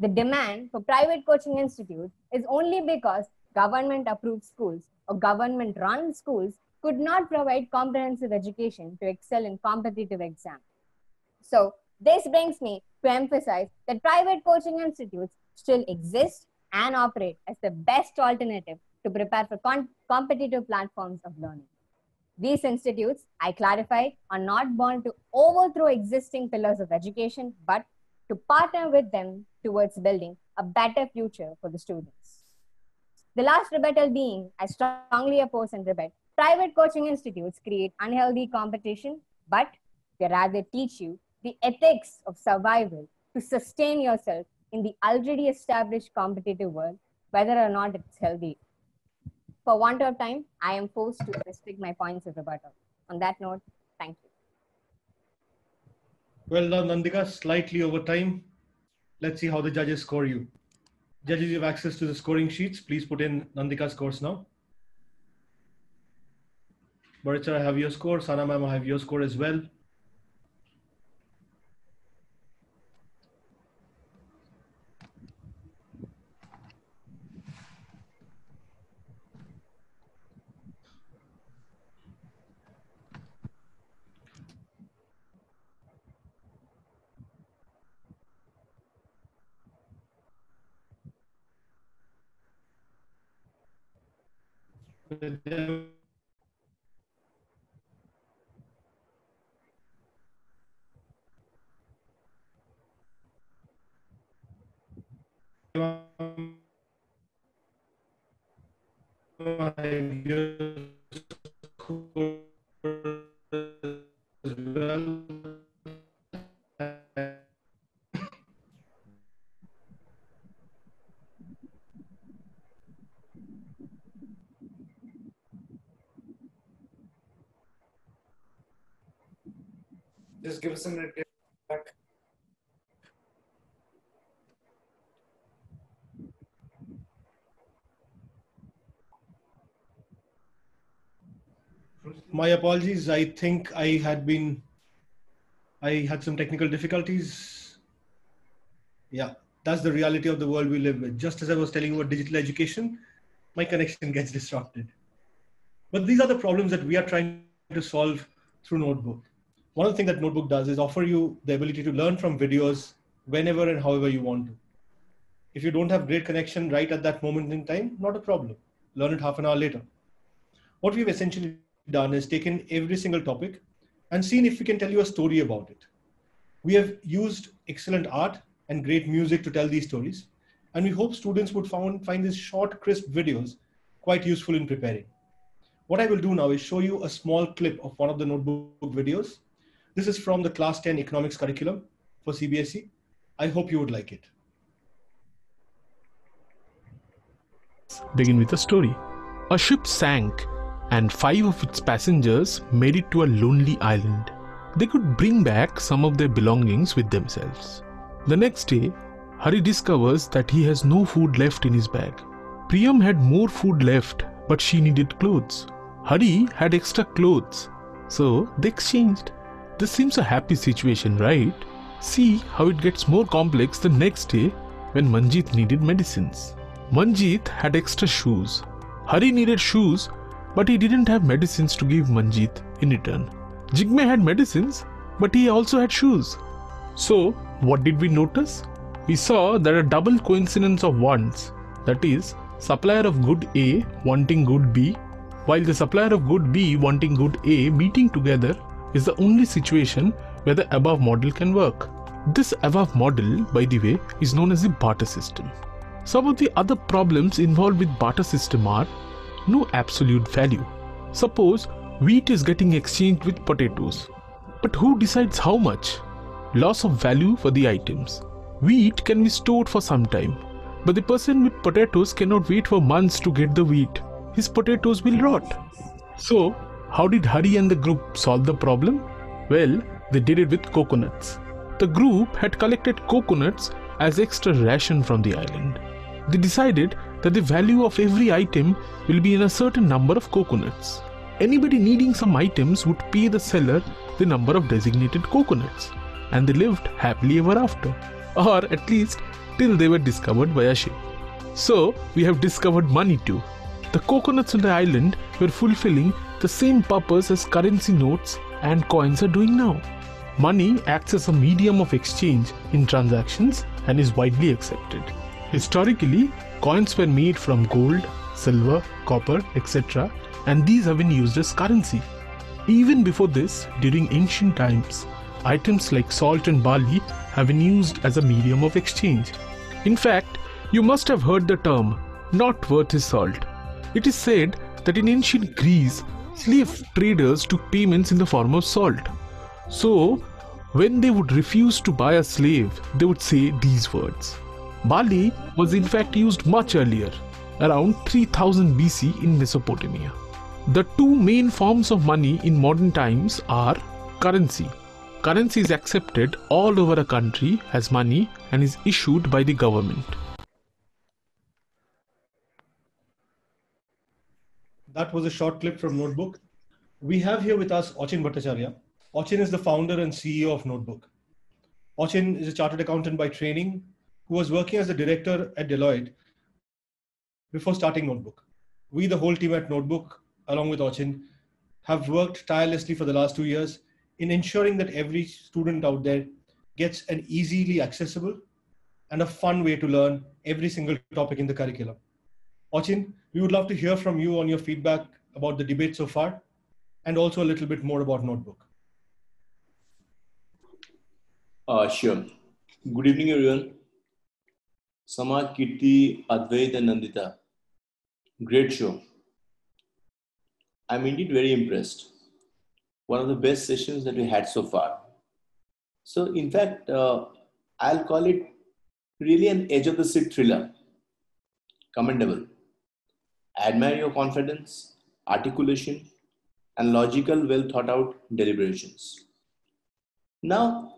The demand for private coaching institutes is only because government-approved schools or government-run schools could not provide comprehensive education to excel in competitive exams. So, this brings me to emphasize that private coaching institutes still exist and operate as the best alternative to prepare for competitive platforms of learning. These institutes, I clarify, are not born to overthrow existing pillars of education, but to partner with them towards building a better future for the students. The last rebuttal being, I strongly oppose and rebut, private coaching institutes create unhealthy competition, but they rather teach you the ethics of survival to sustain yourself in the already established competitive world, whether or not it's healthy. For want of time, I am forced to restrict my points of rebuttal. On that note, thank you. Well done, Nandika, slightly over time. Let's see how the judges score you. Judges, you have access to the scoring sheets. Please put in Nandika's scores now. Baricha, I have your score. Sana ma'am, I have your score as well. Just give us a minute back. My apologies. I think I had some technical difficulties. Yeah, that's the reality of the world we live with. Just as I was telling you about digital education, my connection gets disrupted. But these are the problems that we are trying to solve through Notebook. One of the things that Notebook does is offer you the ability to learn from videos whenever and however you want to. If you don't have great connection right at that moment in time, not a problem. Learn it half an hour later. What we've essentially done is taken every single topic and seen if we can tell you a story about it. We have used excellent art and great music to tell these stories, and we hope students would find these short, crisp videos quite useful in preparing. What I will do now is show you a small clip of one of the notebook videos. This is from the Class 10 Economics curriculum for CBSE. I hope you would like it. Begin with a story. A ship sank and 5 of its passengers made it to a lonely island. They could bring back some of their belongings with themselves. The next day, Hari discovers that he has no food left in his bag. Priyam had more food left, but she needed clothes. Hari had extra clothes, so they exchanged. This seems a happy situation, right? See how it gets more complex the next day when Manjeet needed medicines. Manjeet had extra shoes. Hari needed shoes, but he didn't have medicines to give Manjeet in return. Jigme had medicines, but he also had shoes. So, what did we notice? We saw that a double coincidence of wants, that is, supplier of good A wanting good B, while the supplier of good B wanting good A meeting together is the only situation where the above model can work. This above model, by the way, is known as the barter system. Some of the other problems involved with barter system are no absolute value. Suppose wheat is getting exchanged with potatoes, but who decides how much? Loss of value for the items. Wheat can be stored for some time, but the person with potatoes cannot wait for months to get the wheat. His potatoes will rot. So, how did Hari and the group solve the problem? Well, they did it with coconuts. The group had collected coconuts as extra ration from the island. They decided that the value of every item will be in a certain number of coconuts. Anybody needing some items would pay the seller the number of designated coconuts, and they lived happily ever after, or at least till they were discovered by a ship. So, we have discovered money too. The coconuts on the island were fulfilling the same purpose as currency notes and coins are doing now. Money acts as a medium of exchange in transactions and is widely accepted. Historically, coins were made from gold, silver, copper, etc., and these have been used as currency. Even before this, during ancient times, items like salt and barley have been used as a medium of exchange. In fact, you must have heard the term, not worth his salt. It is said that in ancient Greece, slave traders took payments in the form of salt. So, when they would refuse to buy a slave, they would say these words. Barley was in fact used much earlier, around 3000 BC in Mesopotamia. The two main forms of money in modern times are currency. Currency is accepted all over a country as money and is issued by the government. That was a short clip from Notebook. We have here with us Achin Bhattacharya. Achin is the founder and CEO of Notebook. Achin is a chartered accountant by training who was working as the director at Deloitte before starting Notebook. We, the whole team at Notebook, along with Achin, have worked tirelessly for the last 2 years in ensuring that every student out there gets an easily accessible and a fun way to learn every single topic in the curriculum. Achin, we would love to hear from you on your feedback about the debate so far and also a little bit more about Notebook. Sure. Good evening, everyone. Samaj, Kirti, Advait and Nandita. Great show. I'm indeed very impressed. One of the best sessions that we had so far. So in fact, I'll call it really an edge of the seat thriller. Commendable. I admire your confidence, articulation, and logical, well thought out deliberations. Now,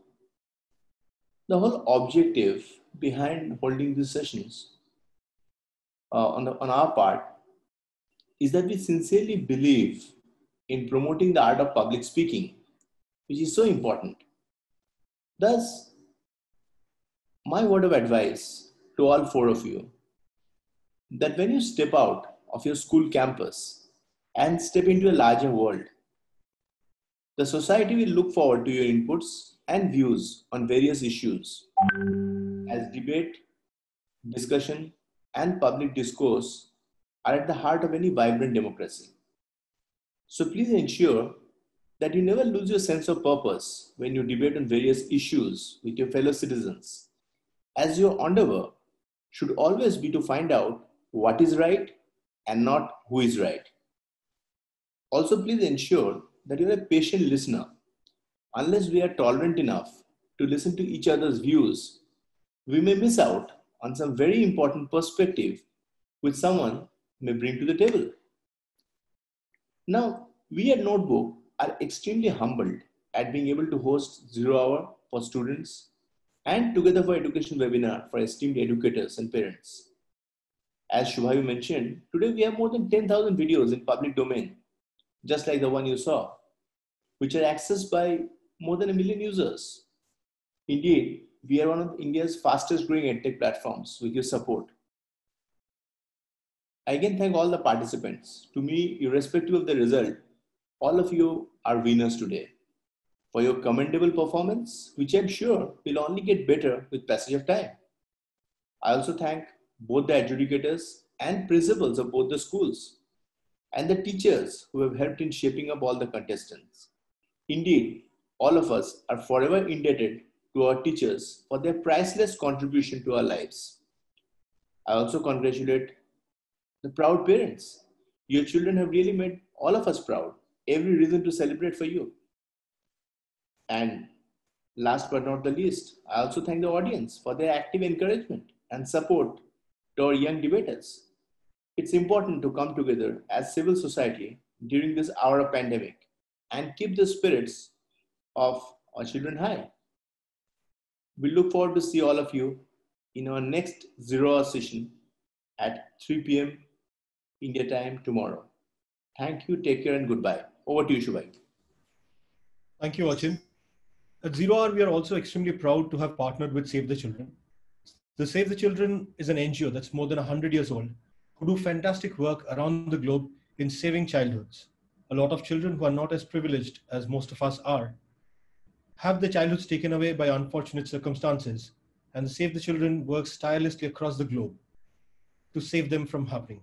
the whole objective behind holding these sessions on our part is that we sincerely believe in promoting the art of public speaking, which is so important. Thus, my word of advice to all 4 of you, that when you step out of your school campus and step into a larger world, the society will look forward to your inputs and views on various issues as debate, discussion, and public discourse are at the heart of any vibrant democracy. So please ensure that you never lose your sense of purpose when you debate on various issues with your fellow citizens, as your endeavor should always be to find out what is right and not who is right. Also, please ensure that you're a patient listener. Unless we are tolerant enough to listen to each other's views, we may miss out on some very important perspective which someone may bring to the table. Now, we at Notebook are extremely humbled at being able to host Zero Hour for students and Together for Education webinar for esteemed educators and parents. As Shubhayu mentioned, today we have more than 10,000 videos in public domain, just like the one you saw, which are accessed by more than 1 million users. Indeed, we are one of India's fastest growing EdTech platforms with your support. I again thank all the participants. To me, irrespective of the result, all of you are winners today for your commendable performance, which I'm sure will only get better with passage of time. I also thank both the adjudicators and principals of both the schools and the teachers who have helped in shaping up all the contestants. Indeed, all of us are forever indebted to our teachers for their priceless contribution to our lives. I also congratulate the proud parents. Your children have really made all of us proud. Every reason to celebrate for you. And last but not the least, I also thank the audience for their active encouragement and support to our young debaters. It's important to come together as civil society during this hour of pandemic and keep the spirits of our children high. We look forward to see all of you in our next Zero Hour session at 3 p.m. India time tomorrow. Thank you, take care and goodbye. Over to you, Shubhai. Thank you, Achin. At Zero Hour, we are also extremely proud to have partnered with Save the Children. The Save the Children is an NGO that's more than 100 years old, who do fantastic work around the globe in saving childhoods. A lot of children who are not as privileged as most of us are have their childhoods taken away by unfortunate circumstances, and the Save the Children works tirelessly across the globe to save them from happening.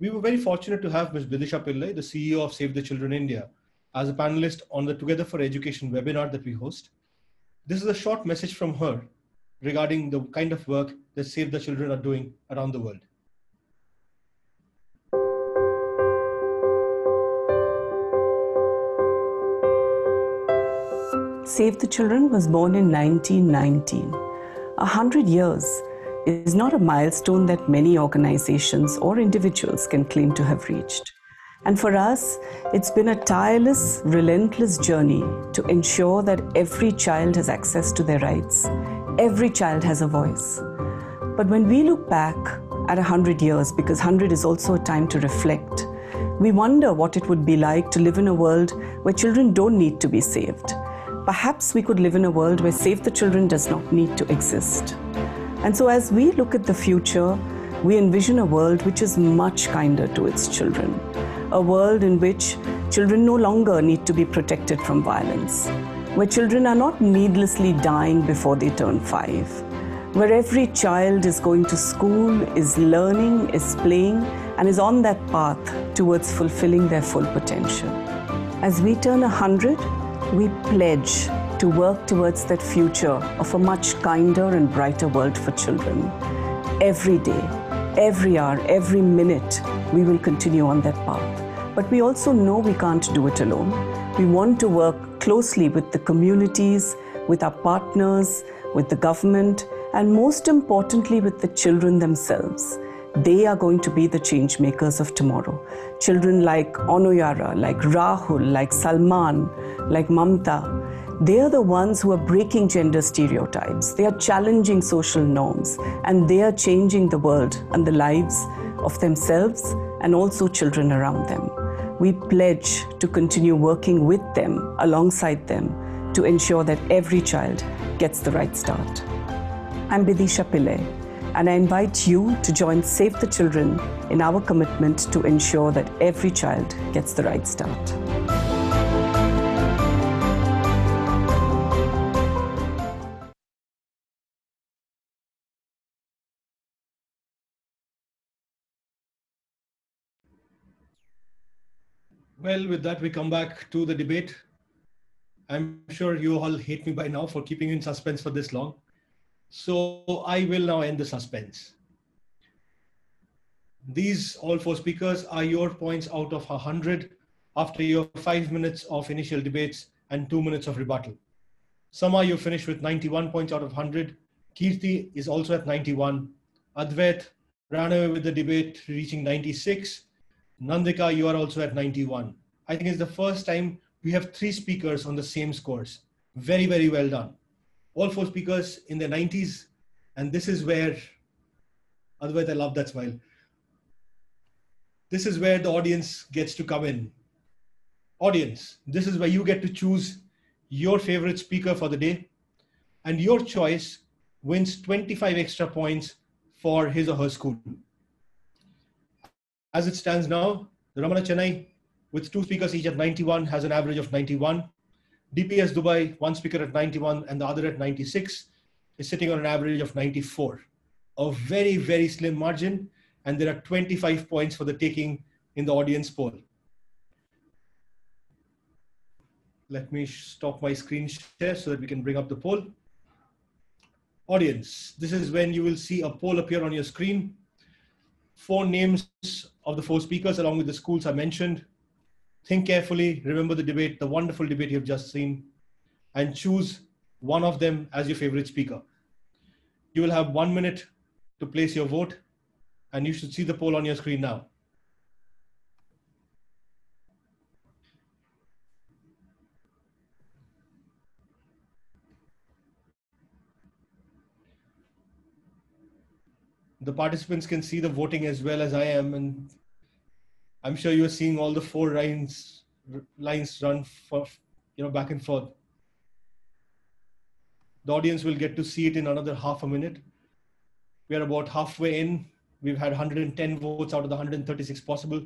We were very fortunate to have Ms. Vidisha Pillai, the CEO of Save the Children India, as a panelist on the Together for Education webinar that we host. This is a short message from her regarding the kind of work that Save the Children are doing around the world. Save the Children was born in 1919. 100 years is not a milestone that many organizations or individuals can claim to have reached. And for us, it's been a tireless, relentless journey to ensure that every child has access to their rights. Every child has a voice. But when we look back at 100 years, because 100 is also a time to reflect, we wonder what it would be like to live in a world where children don't need to be saved. Perhaps we could live in a world where Save the Children does not need to exist. And so as we look at the future, we envision a world which is much kinder to its children. A world in which children no longer need to be protected from violence, where children are not needlessly dying before they turn 5, where every child is going to school, is learning, is playing, and is on that path towards fulfilling their full potential. As we turn 100, we pledge to work towards that future of a much kinder and brighter world for children. Every day, every hour, every minute, we will continue on that path. But we also know we can't do it alone. We want to work closely with the communities, with our partners, with the government, and most importantly with the children themselves. They are going to be the change makers of tomorrow. Children like Onuyara, like Rahul, like Salman, like Mamta, they are the ones who are breaking gender stereotypes. They are challenging social norms, and they are changing the world and the lives of themselves and also children around them. We pledge to continue working with them, alongside them, to ensure that every child gets the right start. I'm Vidisha Pillai, and I invite you to join Save the Children in our commitment to ensure that every child gets the right start. Well, with that, we come back to the debate. I'm sure you all hate me by now for keeping you in suspense for this long. So I will now end the suspense. These all four speakers are your points out of 100 after your 5 minutes of initial debates and 2 minutes of rebuttal. Sama, you finished with 91 points out of 100. Kirti is also at 91. Advait ran away with the debate, reaching 96. Nandika, you are also at 91. I think it's the first time we have 3 speakers on the same scores. Very, very well done. All 4 speakers in their 90s. And this is where, Advait, I love that smile. This is where the audience gets to come in. Audience, this is where you get to choose your favorite speaker for the day. And your choice wins 25 extra points for his or her school. As it stands now, the Ramana Chennai, with 2 speakers each at 91, has an average of 91. DPS Dubai, 1 speaker at 91 and the other at 96, is sitting on an average of 94. A very, very slim margin, and there are 25 points for the taking in the audience poll. Let me stop my screen share so that we can bring up the poll. Audience, this is when you will see a poll appear on your screen. 4 names of the 4 speakers along with the schools are mentioned. Think carefully, remember the debate, the wonderful debate you've just seen, and choose one of them as your favorite speaker. You will have 1 minute to place your vote, and you should see the poll on your screen now. The participants can see the voting as well as I am, and I'm sure you're seeing all the 4 lines run for, back and forth. The audience will get to see it in another half a minute. We are about halfway in. We've had 110 votes out of the 136 possible.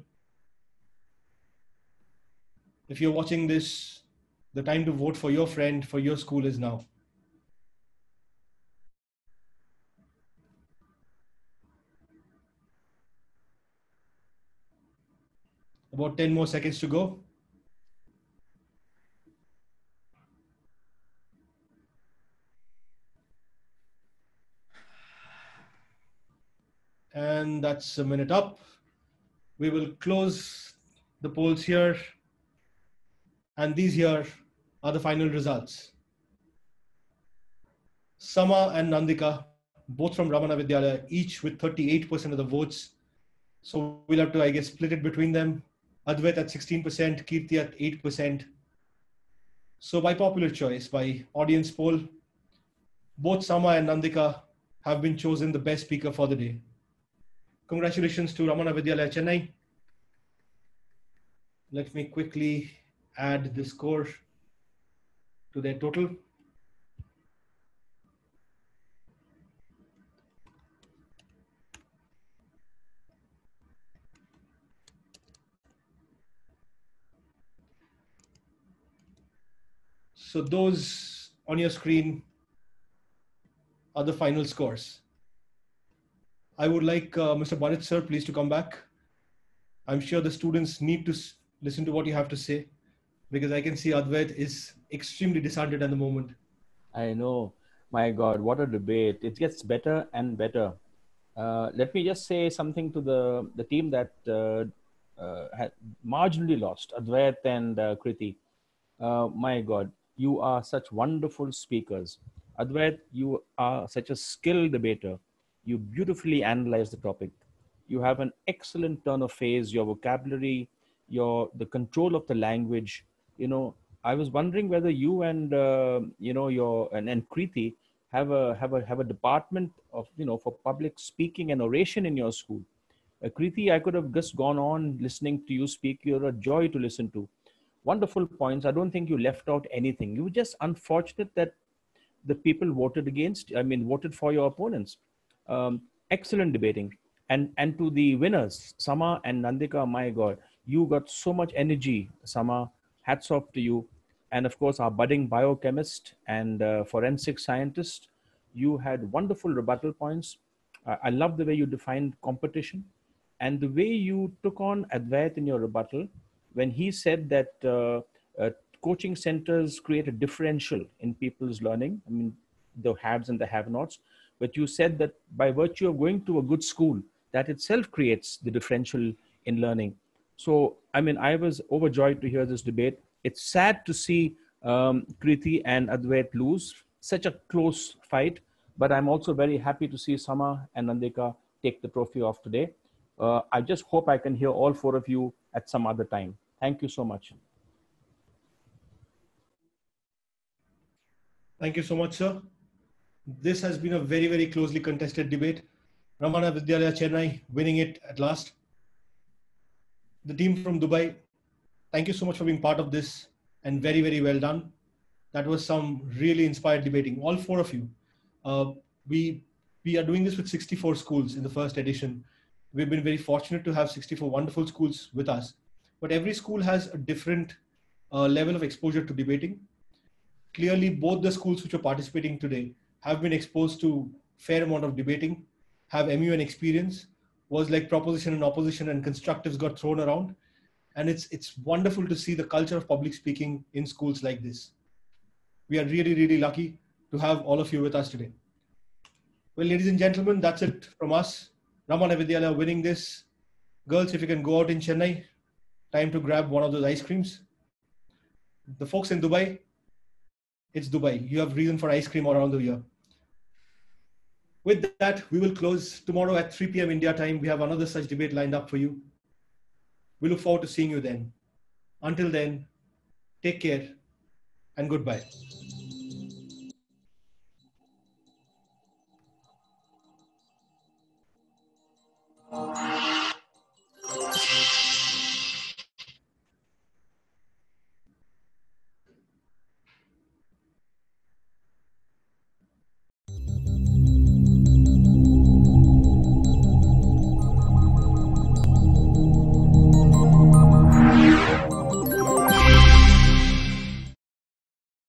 If you're watching this, the time to vote for your friend, for your school is now. About 10 more seconds to go. And that's a minute up. We will close the polls here. And these here are the final results. Sama and Nandika, both from Ramana Vidyalaya, each with 38% of the votes. So we'll have to, I guess, split it between them. Advait at 16%, Kirti at 8%. So by popular choice, by audience poll, both Sama and Nandika have been chosen the best speaker for the day. Congratulations to Ramana Vidyalaya Chennai. Let me quickly add the score to their total. So those on your screen are the final scores. I would like Mr. Bharat sir, please to come back. I'm sure the students need to listen to what you have to say, because I can see Advait is extremely disheartened at the moment. I know. My God, what a debate. It gets better and better. Let me just say something to the team that had marginally lost, Advait and Kriti. My God, you are such wonderful speakers. Advait, you are such a skilled debater. You beautifully analyze the topic. You have an excellent turn of phrase, your vocabulary, the control of the language. I was wondering whether you and and Kriti have a department of for public speaking and oration in your school. Kriti, I could have just gone on listening to you speak. You're a joy to listen to. Wonderful points. I don't think you left out anything. You were just unfortunate that the people voted for your opponents. Excellent debating. And to the winners, Sama and Nandika, my God, you got so much energy, Sama. Hats off to you. And of course, our budding biochemist and forensic scientist, you had wonderful rebuttal points. I love the way you defined competition and the way you took on Advait in your rebuttal when he said that coaching centers create a differential in people's learning. I mean, the haves and the have-nots. But you said that by virtue of going to a good school, that itself creates the differential in learning. So, I mean, I was overjoyed to hear this debate. It's sad to see Kriti and Advait lose such a close fight, but I'm also very happy to see Sama and Nandika take the trophy off today. I just hope I can hear all four of you at some other time. Thank you so much. Thank you so much, sir. This has been a very, very closely contested debate. Ramana Vidyalaya Chennai winning it at last. The team from Dubai, thank you so much for being part of this, and very, very well done. That was some really inspired debating, all four of you. We are doing this with 64 schools in the first edition. We've been very fortunate to have 64 wonderful schools with us, but every school has a different level of exposure to debating. Clearly, both the schools which are participating today have been exposed to fair amount of debating, have MUN experience, was like proposition and opposition and constructives got thrown around. And it's wonderful to see the culture of public speaking in schools like this. We are really, really lucky to have all of you with us today. Well, ladies and gentlemen, that's it from us. Ramana Vidyalaya winning this. Girls, if you can go out in Chennai, time to grab one of those ice creams. The folks in Dubai, it's Dubai. You have reason for ice cream all around the year. With that, we will close tomorrow at 3 p.m. India time. We have another such debate lined up for you. We look forward to seeing you then. Until then, take care and goodbye.